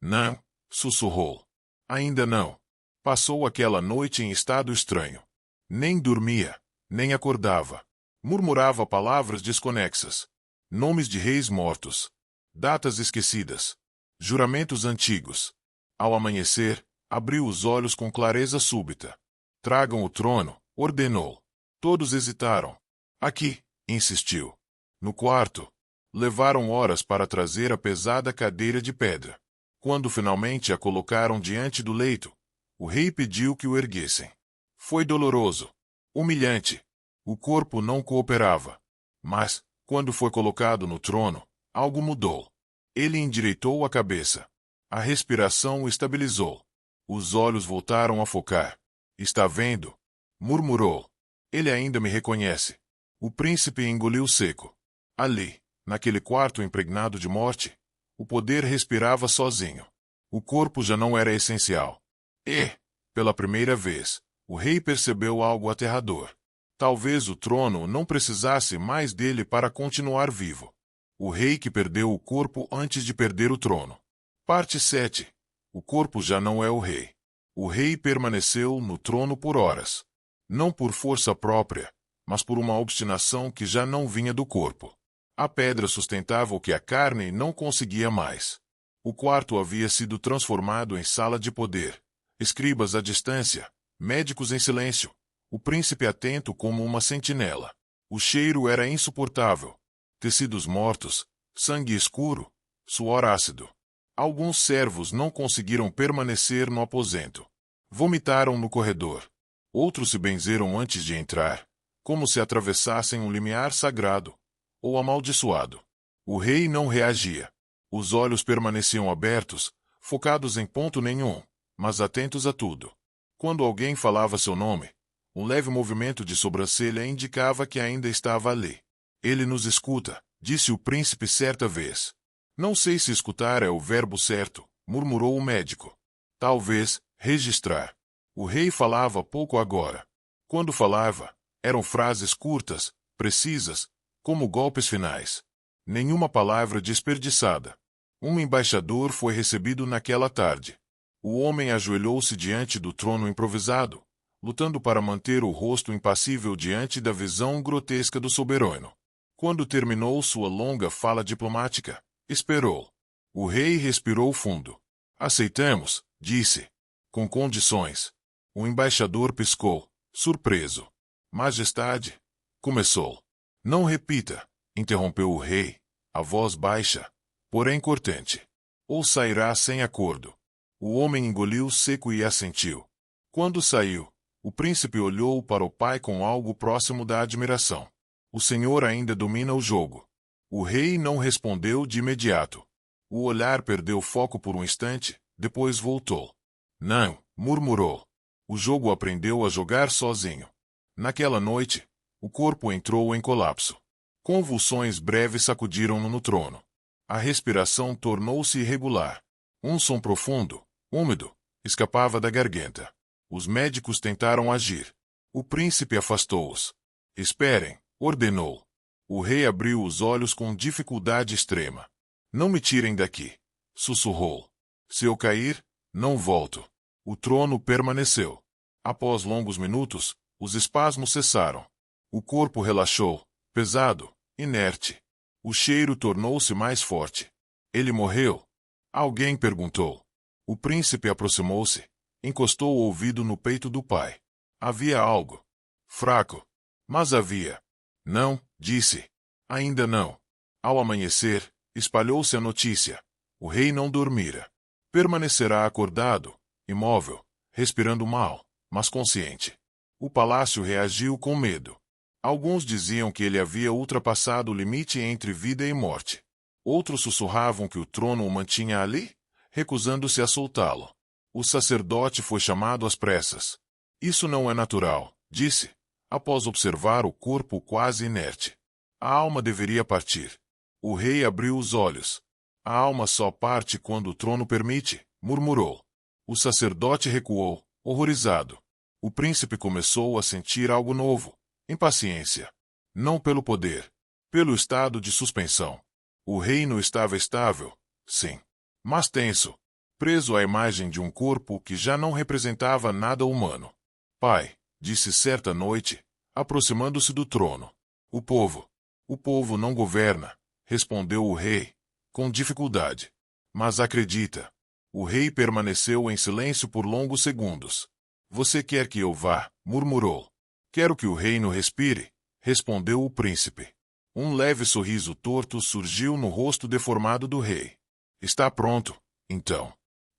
Não, sussurrou. Ainda não. Passou aquela noite em estado estranho. Nem dormia, nem acordava. Murmurava palavras desconexas. Nomes de reis mortos. Datas esquecidas. Juramentos antigos. Ao amanhecer, abriu os olhos com clareza súbita. Tragam o trono, ordenou. Todos hesitaram. Aqui, insistiu. No quarto. Levaram horas para trazer a pesada cadeira de pedra. Quando finalmente a colocaram diante do leito, o rei pediu que o erguessem. Foi doloroso. Humilhante. O corpo não cooperava. Mas, quando foi colocado no trono, algo mudou. Ele endireitou a cabeça. A respiração o estabilizou. Os olhos voltaram a focar. Está vendo? Murmurou. Ele ainda me reconhece. O príncipe engoliu seco. Ali, naquele quarto impregnado de morte, o poder respirava sozinho. O corpo já não era essencial. E, pela primeira vez, o rei percebeu algo aterrador. Talvez o trono não precisasse mais dele para continuar vivo. O rei que perdeu o corpo antes de perder o trono. Parte 7. O corpo já não é o rei. O rei permaneceu no trono por horas. Não por força própria, mas por uma obstinação que já não vinha do corpo. A pedra sustentava o que a carne não conseguia mais. O quarto havia sido transformado em sala de poder. Escribas à distância, médicos em silêncio, o príncipe atento como uma sentinela. O cheiro era insuportável. Tecidos mortos, sangue escuro, suor ácido. Alguns servos não conseguiram permanecer no aposento. Vomitaram no corredor. Outros se benzeram antes de entrar, como se atravessassem um limiar sagrado, ou amaldiçoado. O rei não reagia. Os olhos permaneciam abertos, focados em ponto nenhum, mas atentos a tudo. Quando alguém falava seu nome, um leve movimento de sobrancelha indicava que ainda estava ali. Ele nos escuta, disse o príncipe certa vez. Não sei se escutar é o verbo certo, murmurou o médico. Talvez, registrar. O rei falava pouco agora. Quando falava, eram frases curtas, precisas, como golpes finais. Nenhuma palavra desperdiçada. Um embaixador foi recebido naquela tarde. O homem ajoelhou-se diante do trono improvisado, lutando para manter o rosto impassível diante da visão grotesca do soberano. Quando terminou sua longa fala diplomática, esperou. O rei respirou fundo. Aceitamos, disse. Com condições. O embaixador piscou, surpreso. Majestade, começou. Não repita, interrompeu o rei, a voz baixa, porém cortante. Ou sairá sem acordo. O homem engoliu seco e assentiu. Quando saiu, o príncipe olhou para o pai com algo próximo da admiração. O senhor ainda domina o jogo. O rei não respondeu de imediato. O olhar perdeu foco por um instante, depois voltou. Não, murmurou. O jogo aprendeu a jogar sozinho. Naquela noite, o corpo entrou em colapso. Convulsões breves sacudiram-no no trono. A respiração tornou-se irregular. Um som profundo, úmido, escapava da garganta. Os médicos tentaram agir. O príncipe afastou-os. Esperem, ordenou. O rei abriu os olhos com dificuldade extrema. Não me tirem daqui, sussurrou. Se eu cair, não volto. O trono permaneceu. Após longos minutos, os espasmos cessaram. O corpo relaxou, pesado, inerte. O cheiro tornou-se mais forte. Ele morreu? Alguém perguntou. O príncipe aproximou-se, encostou o ouvido no peito do pai. Havia algo. Fraco. Mas havia. Não, disse. Ainda não. Ao amanhecer, espalhou-se a notícia. O rei não dormira. Permanecerá acordado, imóvel, respirando mal, mas consciente. O palácio reagiu com medo. Alguns diziam que ele havia ultrapassado o limite entre vida e morte. Outros sussurravam que o trono o mantinha ali, recusando-se a soltá-lo. O sacerdote foi chamado às pressas. Isso não é natural, disse, após observar o corpo quase inerte. A alma deveria partir. O rei abriu os olhos. A alma só parte quando o trono permite, murmurou. O sacerdote recuou, horrorizado. O príncipe começou a sentir algo novo, impaciência. Não pelo poder, pelo estado de suspensão. O reino estava estável, sim, mas tenso, preso à imagem de um corpo que já não representava nada humano. Pai, disse certa noite, aproximando-se do trono. O povo não governa, respondeu o rei, com dificuldade. Mas acredita. O rei permaneceu em silêncio por longos segundos. Você quer que eu vá? Murmurou. Quero que o reino respire, respondeu o príncipe. Um leve sorriso torto surgiu no rosto deformado do rei. Está pronto, então.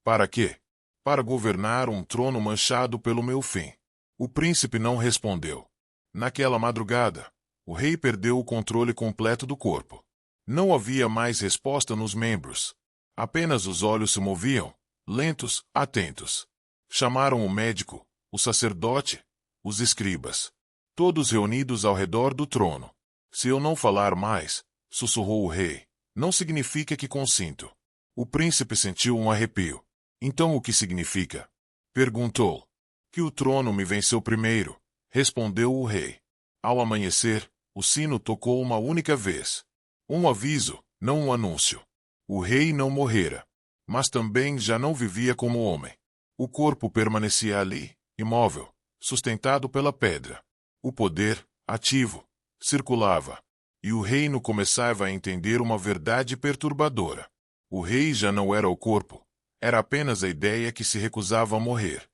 Para quê? Para governar um trono manchado pelo meu fim. O príncipe não respondeu. Naquela madrugada, o rei perdeu o controle completo do corpo. Não havia mais resposta nos membros. Apenas os olhos se moviam, lentos, atentos. Chamaram o médico, o sacerdote, os escribas. Todos reunidos ao redor do trono. Se eu não falar mais, sussurrou o rei, não significa que consinto. O príncipe sentiu um arrepio. Então o que significa? Perguntou. Que o trono me venceu primeiro, respondeu o rei. Ao amanhecer, o sino tocou uma única vez. Um aviso, não um anúncio. O rei não morrera, mas também já não vivia como homem. O corpo permanecia ali, imóvel, sustentado pela pedra. O poder, ativo, circulava. E o reino começava a entender uma verdade perturbadora. O rei já não era o corpo, era apenas a ideia que se recusava a morrer.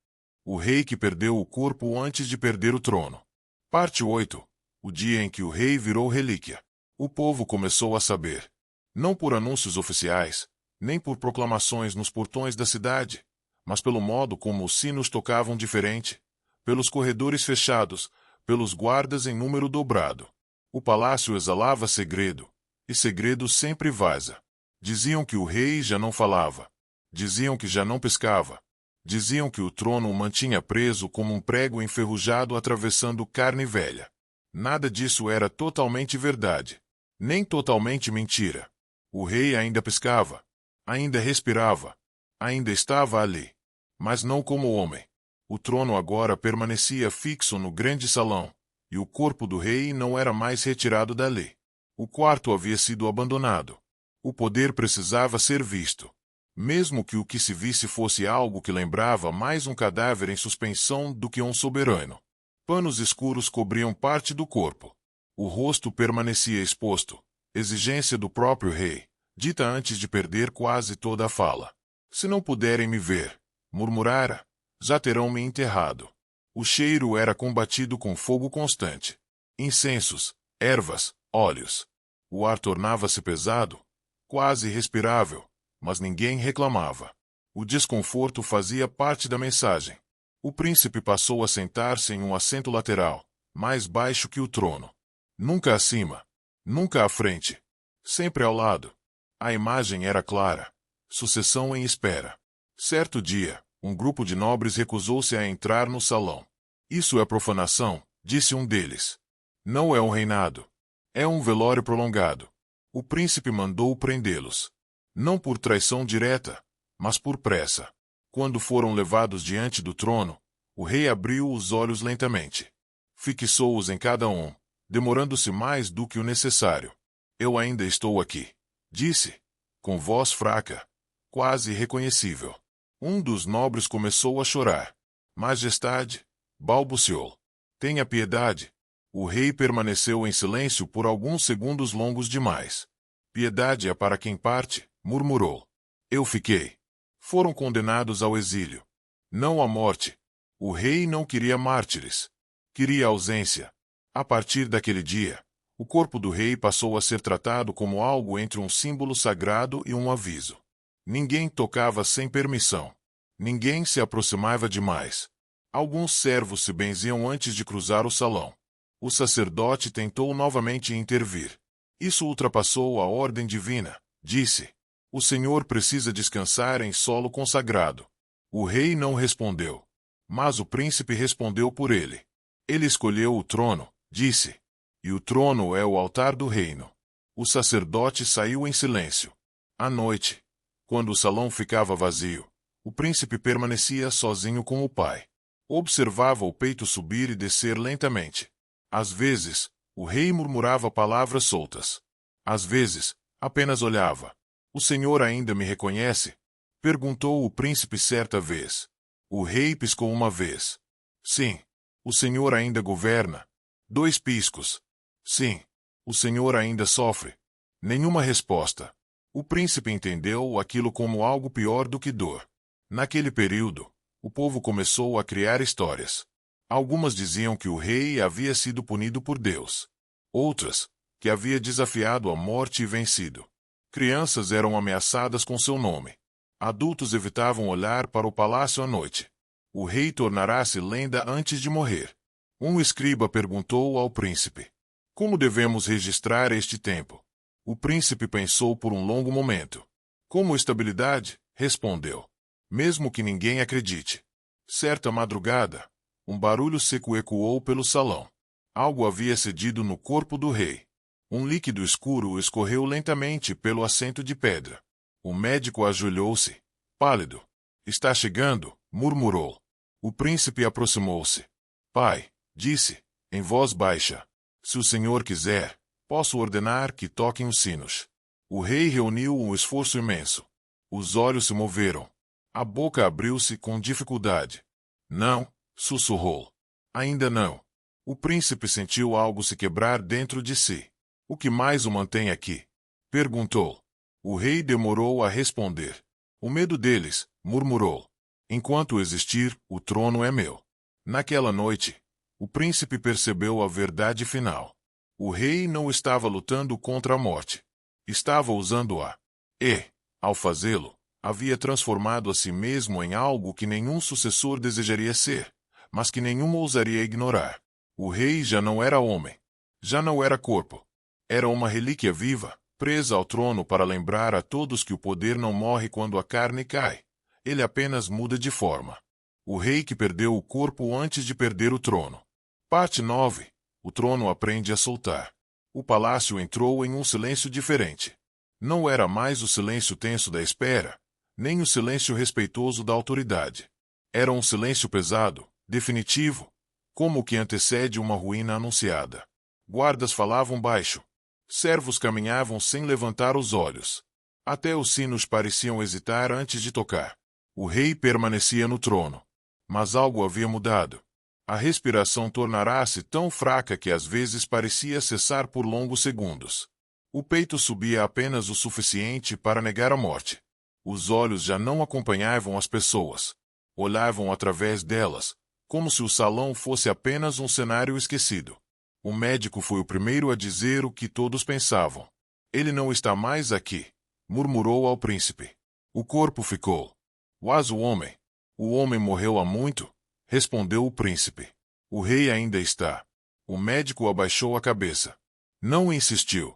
O rei que perdeu o corpo antes de perder o trono. Parte 8. O dia em que o rei virou relíquia. O povo começou a saber. Não por anúncios oficiais, nem por proclamações nos portões da cidade, mas pelo modo como os sinos tocavam diferente, pelos corredores fechados, pelos guardas em número dobrado. O palácio exalava segredo, e segredo sempre vaza. Diziam que o rei já não falava. Diziam que já não piscava. Diziam que o trono o mantinha preso como um prego enferrujado atravessando carne velha. Nada disso era totalmente verdade, nem totalmente mentira. O rei ainda piscava, ainda respirava, ainda estava ali, mas não como homem. O trono agora permanecia fixo no grande salão, e o corpo do rei não era mais retirado dali. O quarto havia sido abandonado. O poder precisava ser visto. mesmo que o que se visse fosse algo que lembrava mais um cadáver em suspensão do que um soberano. Panos escuros cobriam parte do corpo. O rosto permanecia exposto, exigência do próprio rei, dita antes de perder quase toda a fala. Se não puderem me ver, murmurara, já terão me enterrado. O cheiro era combatido com fogo constante. Incensos, ervas, óleos. O ar tornava-se pesado, quase irrespirável, mas ninguém reclamava. O desconforto fazia parte da mensagem. O príncipe passou a sentar-se em um assento lateral, mais baixo que o trono. Nunca acima, nunca à frente, sempre ao lado. A imagem era clara. Sucessão em espera. Certo dia, um grupo de nobres recusou-se a entrar no salão. Isso é profanação, disse um deles. Não é um reinado. É um velório prolongado. O príncipe mandou prendê-los. Não por traição direta, mas por pressa. Quando foram levados diante do trono, o rei abriu os olhos lentamente. Fixou-os em cada um, demorando-se mais do que o necessário. Eu ainda estou aqui, disse, com voz fraca, quase irreconhecível. Um dos nobres começou a chorar. Majestade, balbuciou. Tenha piedade. O rei permaneceu em silêncio por alguns segundos longos demais. Piedade é para quem parte, murmurou. Eu fiquei. Foram condenados ao exílio. Não à morte. O rei não queria mártires. Queria ausência. A partir daquele dia, o corpo do rei passou a ser tratado como algo entre um símbolo sagrado e um aviso. Ninguém tocava sem permissão. Ninguém se aproximava demais. Alguns servos se benziam antes de cruzar o salão. O sacerdote tentou novamente intervir. Isso ultrapassou a ordem divina, disse. O Senhor precisa descansar em solo consagrado. O rei não respondeu. Mas o príncipe respondeu por ele. Ele escolheu o trono, disse. E o trono é o altar do reino. O sacerdote saiu em silêncio. À noite, quando o salão ficava vazio, o príncipe permanecia sozinho com o pai. Observava o peito subir e descer lentamente. Às vezes, o rei murmurava palavras soltas. Às vezes, apenas olhava. O senhor ainda me reconhece? Perguntou o príncipe certa vez. O rei piscou uma vez. Sim. O senhor ainda governa? 2 piscos. Sim. O senhor ainda sofre? Nenhuma resposta. O príncipe entendeu aquilo como algo pior do que dor. Naquele período, o povo começou a criar histórias. Algumas diziam que o rei havia sido punido por Deus. Outras, que havia desafiado a morte e vencido. Crianças eram ameaçadas com seu nome. Adultos evitavam olhar para o palácio à noite. O rei tornará-se lenda antes de morrer. Um escriba perguntou ao príncipe: como devemos registrar este tempo? O príncipe pensou por um longo momento. Como estabilidade, respondeu. Mesmo que ninguém acredite. Certa madrugada, um barulho seco ecoou pelo salão. Algo havia cedido no corpo do rei. Um líquido escuro escorreu lentamente pelo assento de pedra. O médico ajoelhou-se, pálido. Está chegando, murmurou. O príncipe aproximou-se. Pai, disse, em voz baixa. Se o senhor quiser, posso ordenar que toquem os sinos. O rei reuniu um esforço imenso. Os olhos se moveram. A boca abriu-se com dificuldade. Não, sussurrou. Ainda não. O príncipe sentiu algo se quebrar dentro de si. O que mais o mantém aqui? Perguntou. O rei demorou a responder. O medo deles, murmurou. Enquanto existir, o trono é meu. Naquela noite, o príncipe percebeu a verdade final. O rei não estava lutando contra a morte. Estava usando-a. E, ao fazê-lo, havia transformado a si mesmo em algo que nenhum sucessor desejaria ser, mas que nenhum ousaria ignorar. O rei já não era homem. Já não era corpo. Era uma relíquia viva, presa ao trono para lembrar a todos que o poder não morre quando a carne cai. Ele apenas muda de forma. O rei que perdeu o corpo antes de perder o trono. Parte 9. O trono aprende a soltar. O palácio entrou em um silêncio diferente. Não era mais o silêncio tenso da espera, nem o silêncio respeitoso da autoridade. Era um silêncio pesado, definitivo, como o que antecede uma ruína anunciada. Guardas falavam baixo. Servos caminhavam sem levantar os olhos. Até os sinos pareciam hesitar antes de tocar. O rei permanecia no trono. Mas algo havia mudado. A respiração tornara-se tão fraca que às vezes parecia cessar por longos segundos. O peito subia apenas o suficiente para negar a morte. Os olhos já não acompanhavam as pessoas. Olhavam através delas, como se o salão fosse apenas um cenário esquecido. O médico foi o primeiro a dizer o que todos pensavam. Ele não está mais aqui, murmurou ao príncipe. O corpo ficou. Mas o homem morreu há muito, respondeu o príncipe. O rei ainda está. O médico abaixou a cabeça. Não insistiu.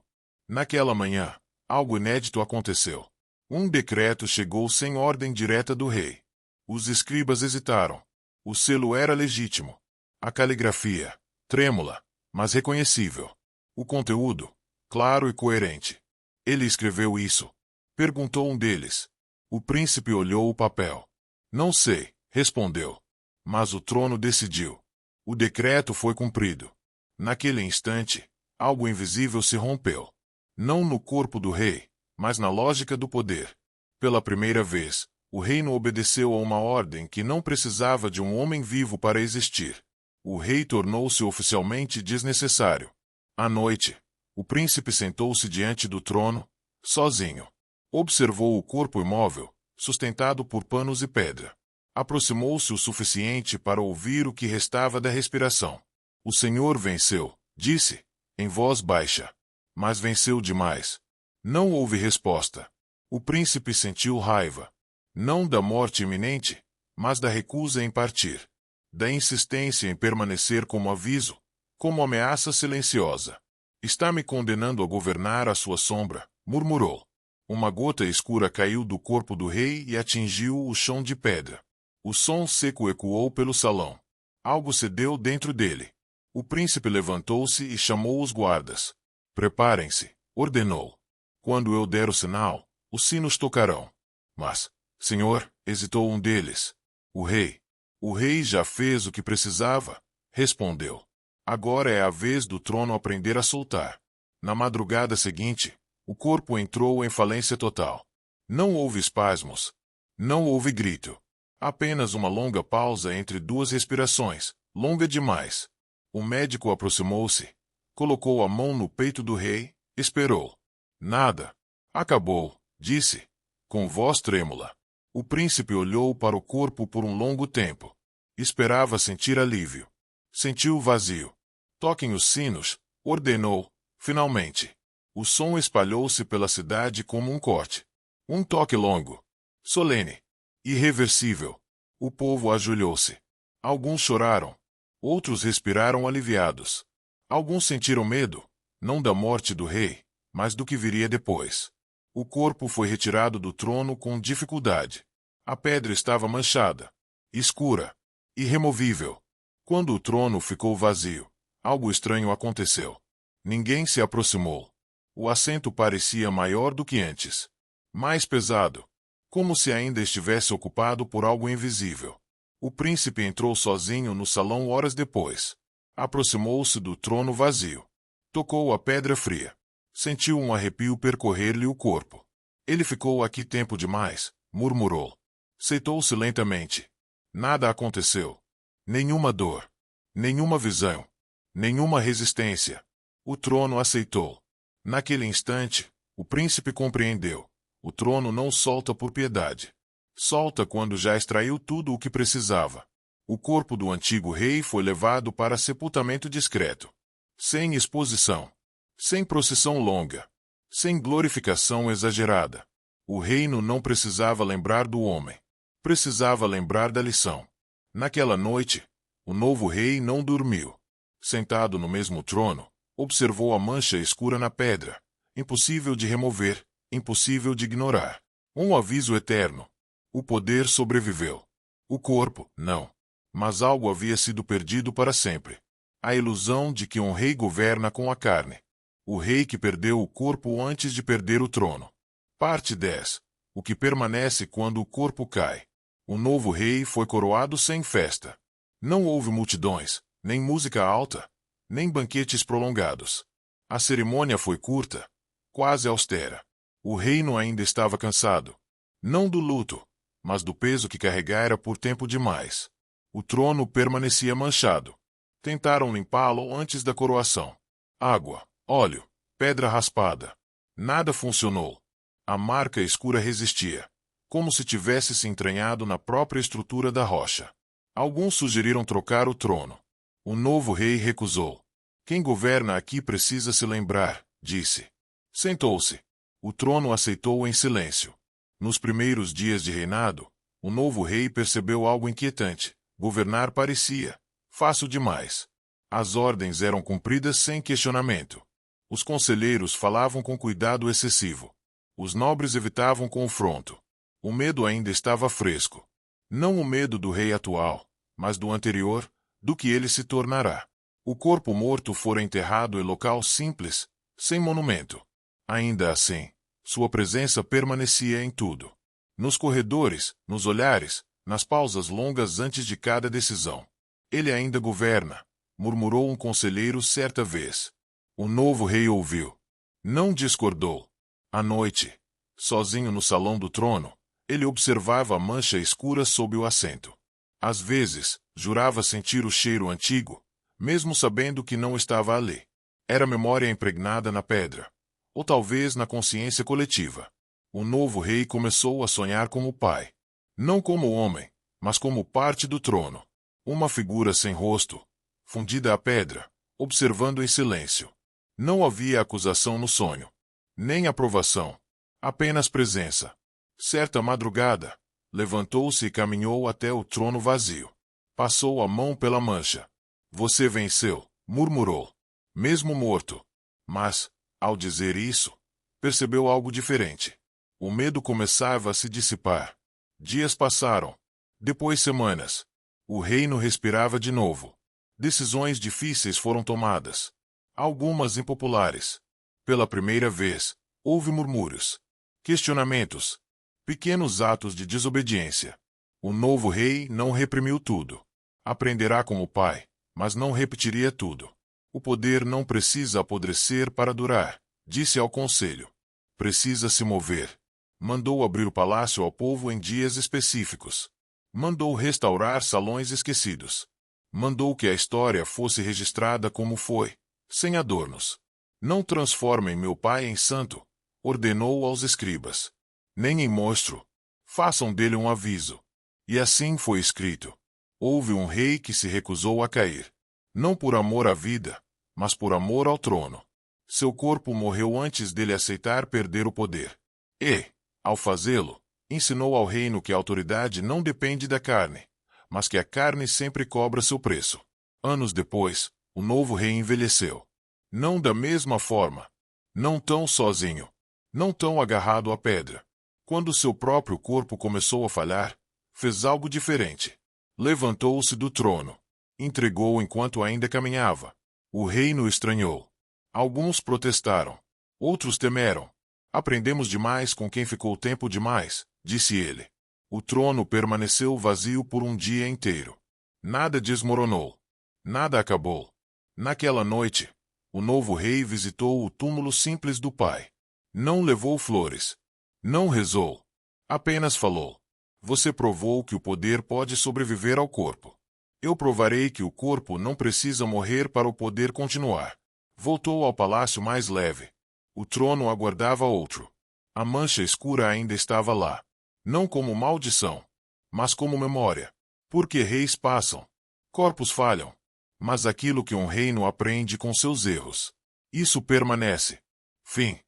Naquela manhã, algo inédito aconteceu. Um decreto chegou sem ordem direta do rei. Os escribas hesitaram. O selo era legítimo. A caligrafia, trêmula, mas reconhecível. O conteúdo, claro e coerente. Ele escreveu isso? Perguntou um deles. O príncipe olhou o papel. Não sei, respondeu. Mas o trono decidiu. O decreto foi cumprido. Naquele instante, algo invisível se rompeu. Não no corpo do rei, mas na lógica do poder. Pela primeira vez, o reino obedeceu a uma ordem que não precisava de um homem vivo para existir. O rei tornou-se oficialmente desnecessário. À noite, o príncipe sentou-se diante do trono, sozinho. Observou o corpo imóvel, sustentado por panos e pedra. Aproximou-se o suficiente para ouvir o que restava da respiração. O Senhor venceu, disse, em voz baixa. Mas venceu demais. Não houve resposta. O príncipe sentiu raiva. Não da morte iminente, mas da recusa em partir. Da insistência em permanecer como aviso, como ameaça silenciosa. Está me condenando a governar à sua sombra, murmurou. Uma gota escura caiu do corpo do rei e atingiu o chão de pedra. O som seco ecoou pelo salão. Algo cedeu dentro dele. O príncipe levantou-se e chamou os guardas. Preparem-se, ordenou. Quando eu der o sinal, os sinos tocarão. Mas, senhor, hesitou um deles. O rei já fez o que precisava, respondeu. Agora é a vez do trono aprender a soltar. Na madrugada seguinte, o corpo entrou em falência total. Não houve espasmos. Não houve grito. Apenas uma longa pausa entre duas respirações, longa demais. O médico aproximou-se, colocou a mão no peito do rei, esperou. Nada. Acabou, disse, com voz trêmula. O príncipe olhou para o corpo por um longo tempo. Esperava sentir alívio. Sentiu vazio. Toquem os sinos, ordenou, finalmente. O som espalhou-se pela cidade como um corte. Um toque longo. Solene. Irreversível. O povo ajoelhou-se. Alguns choraram. Outros respiraram aliviados. Alguns sentiram medo, não da morte do rei, mas do que viria depois. O corpo foi retirado do trono com dificuldade. A pedra estava manchada, escura, irremovível. Quando o trono ficou vazio, algo estranho aconteceu. Ninguém se aproximou. O assento parecia maior do que antes. Mais pesado. Como se ainda estivesse ocupado por algo invisível. O príncipe entrou sozinho no salão horas depois. Aproximou-se do trono vazio. Tocou a pedra fria. Sentiu um arrepio percorrer-lhe o corpo. Ele ficou aqui tempo demais, murmurou. Seitou-se lentamente. Nada aconteceu. Nenhuma dor. Nenhuma visão. Nenhuma resistência. O trono aceitou. Naquele instante, o príncipe compreendeu. O trono não solta por piedade. Solta quando já extraiu tudo o que precisava. O corpo do antigo rei foi levado para sepultamento discreto. Sem exposição. Sem procissão longa. Sem glorificação exagerada. O reino não precisava lembrar do homem. Precisava lembrar da lição. Naquela noite, o novo rei não dormiu. Sentado no mesmo trono, observou a mancha escura na pedra. Impossível de remover. Impossível de ignorar. Um aviso eterno. O poder sobreviveu. O corpo, não. Mas algo havia sido perdido para sempre. A ilusão de que um rei governa com a carne. O rei que perdeu o corpo antes de perder o trono. Parte 10. O que permanece quando o corpo cai. O novo rei foi coroado sem festa. Não houve multidões, nem música alta, nem banquetes prolongados. A cerimônia foi curta, quase austera. O reino ainda estava cansado. Não do luto, mas do peso que carregara por tempo demais. O trono permanecia manchado. Tentaram limpá-lo antes da coroação. Água, óleo, pedra raspada. Nada funcionou. A marca escura resistia, como se tivesse se entranhado na própria estrutura da rocha. Alguns sugeriram trocar o trono. O novo rei recusou. Quem governa aqui precisa se lembrar, disse. Sentou-se. O trono aceitou em silêncio. Nos primeiros dias de reinado, o novo rei percebeu algo inquietante. Governar parecia fácil demais. As ordens eram cumpridas sem questionamento. Os conselheiros falavam com cuidado excessivo. Os nobres evitavam confronto. O medo ainda estava fresco. Não o medo do rei atual, mas do anterior, do que ele se tornará. O corpo morto fora enterrado em local simples, sem monumento. Ainda assim, sua presença permanecia em tudo. Nos corredores, nos olhares, nas pausas longas antes de cada decisão. Ele ainda governa, murmurou um conselheiro certa vez. O novo rei ouviu. Não discordou. À noite, sozinho no salão do trono, ele observava a mancha escura sob o assento. Às vezes, jurava sentir o cheiro antigo, mesmo sabendo que não estava ali. Era memória impregnada na pedra, ou talvez na consciência coletiva. O novo rei começou a sonhar como pai. Não como homem, mas como parte do trono. Uma figura sem rosto, fundida à pedra, observando em silêncio. Não havia acusação no sonho, nem aprovação, apenas presença. Certa madrugada, levantou-se e caminhou até o trono vazio. Passou a mão pela mancha. Você venceu, murmurou, mesmo morto. Mas, ao dizer isso, percebeu algo diferente. O medo começava a se dissipar. Dias passaram. Depois semanas. O reino respirava de novo. Decisões difíceis foram tomadas. Algumas impopulares. Pela primeira vez, houve murmúrios, questionamentos, pequenos atos de desobediência. O novo rei não reprimiu tudo. Aprenderá como pai, mas não repetiria tudo. O poder não precisa apodrecer para durar, disse ao conselho. Precisa se mover. Mandou abrir o palácio ao povo em dias específicos. Mandou restaurar salões esquecidos. Mandou que a história fosse registrada como foi, sem adornos. Não transformem meu pai em santo, ordenou aos escribas. Nem em monstro. Façam dele um aviso. E assim foi escrito. Houve um rei que se recusou a cair. Não por amor à vida, mas por amor ao trono. Seu corpo morreu antes dele aceitar perder o poder. E, ao fazê-lo, ensinou ao reino que a autoridade não depende da carne, mas que a carne sempre cobra seu preço. Anos depois, o novo rei envelheceu. Não da mesma forma. Não tão sozinho. Não tão agarrado à pedra. Quando seu próprio corpo começou a falhar, fez algo diferente. Levantou-se do trono. Entregou enquanto ainda caminhava. O reino estranhou. Alguns protestaram. Outros temeram. Aprendemos demais com quem ficou tempo demais, disse ele. O trono permaneceu vazio por um dia inteiro. Nada desmoronou. Nada acabou. Naquela noite, o novo rei visitou o túmulo simples do pai. Não levou flores. Não rezou. Apenas falou. Você provou que o poder pode sobreviver ao corpo. Eu provarei que o corpo não precisa morrer para o poder continuar. Voltou ao palácio mais leve. O trono aguardava outro. A mancha escura ainda estava lá. Não como maldição, mas como memória. Porque reis passam. Corpos falham. Mas aquilo que um reino aprende com seus erros. Isso permanece. Fim.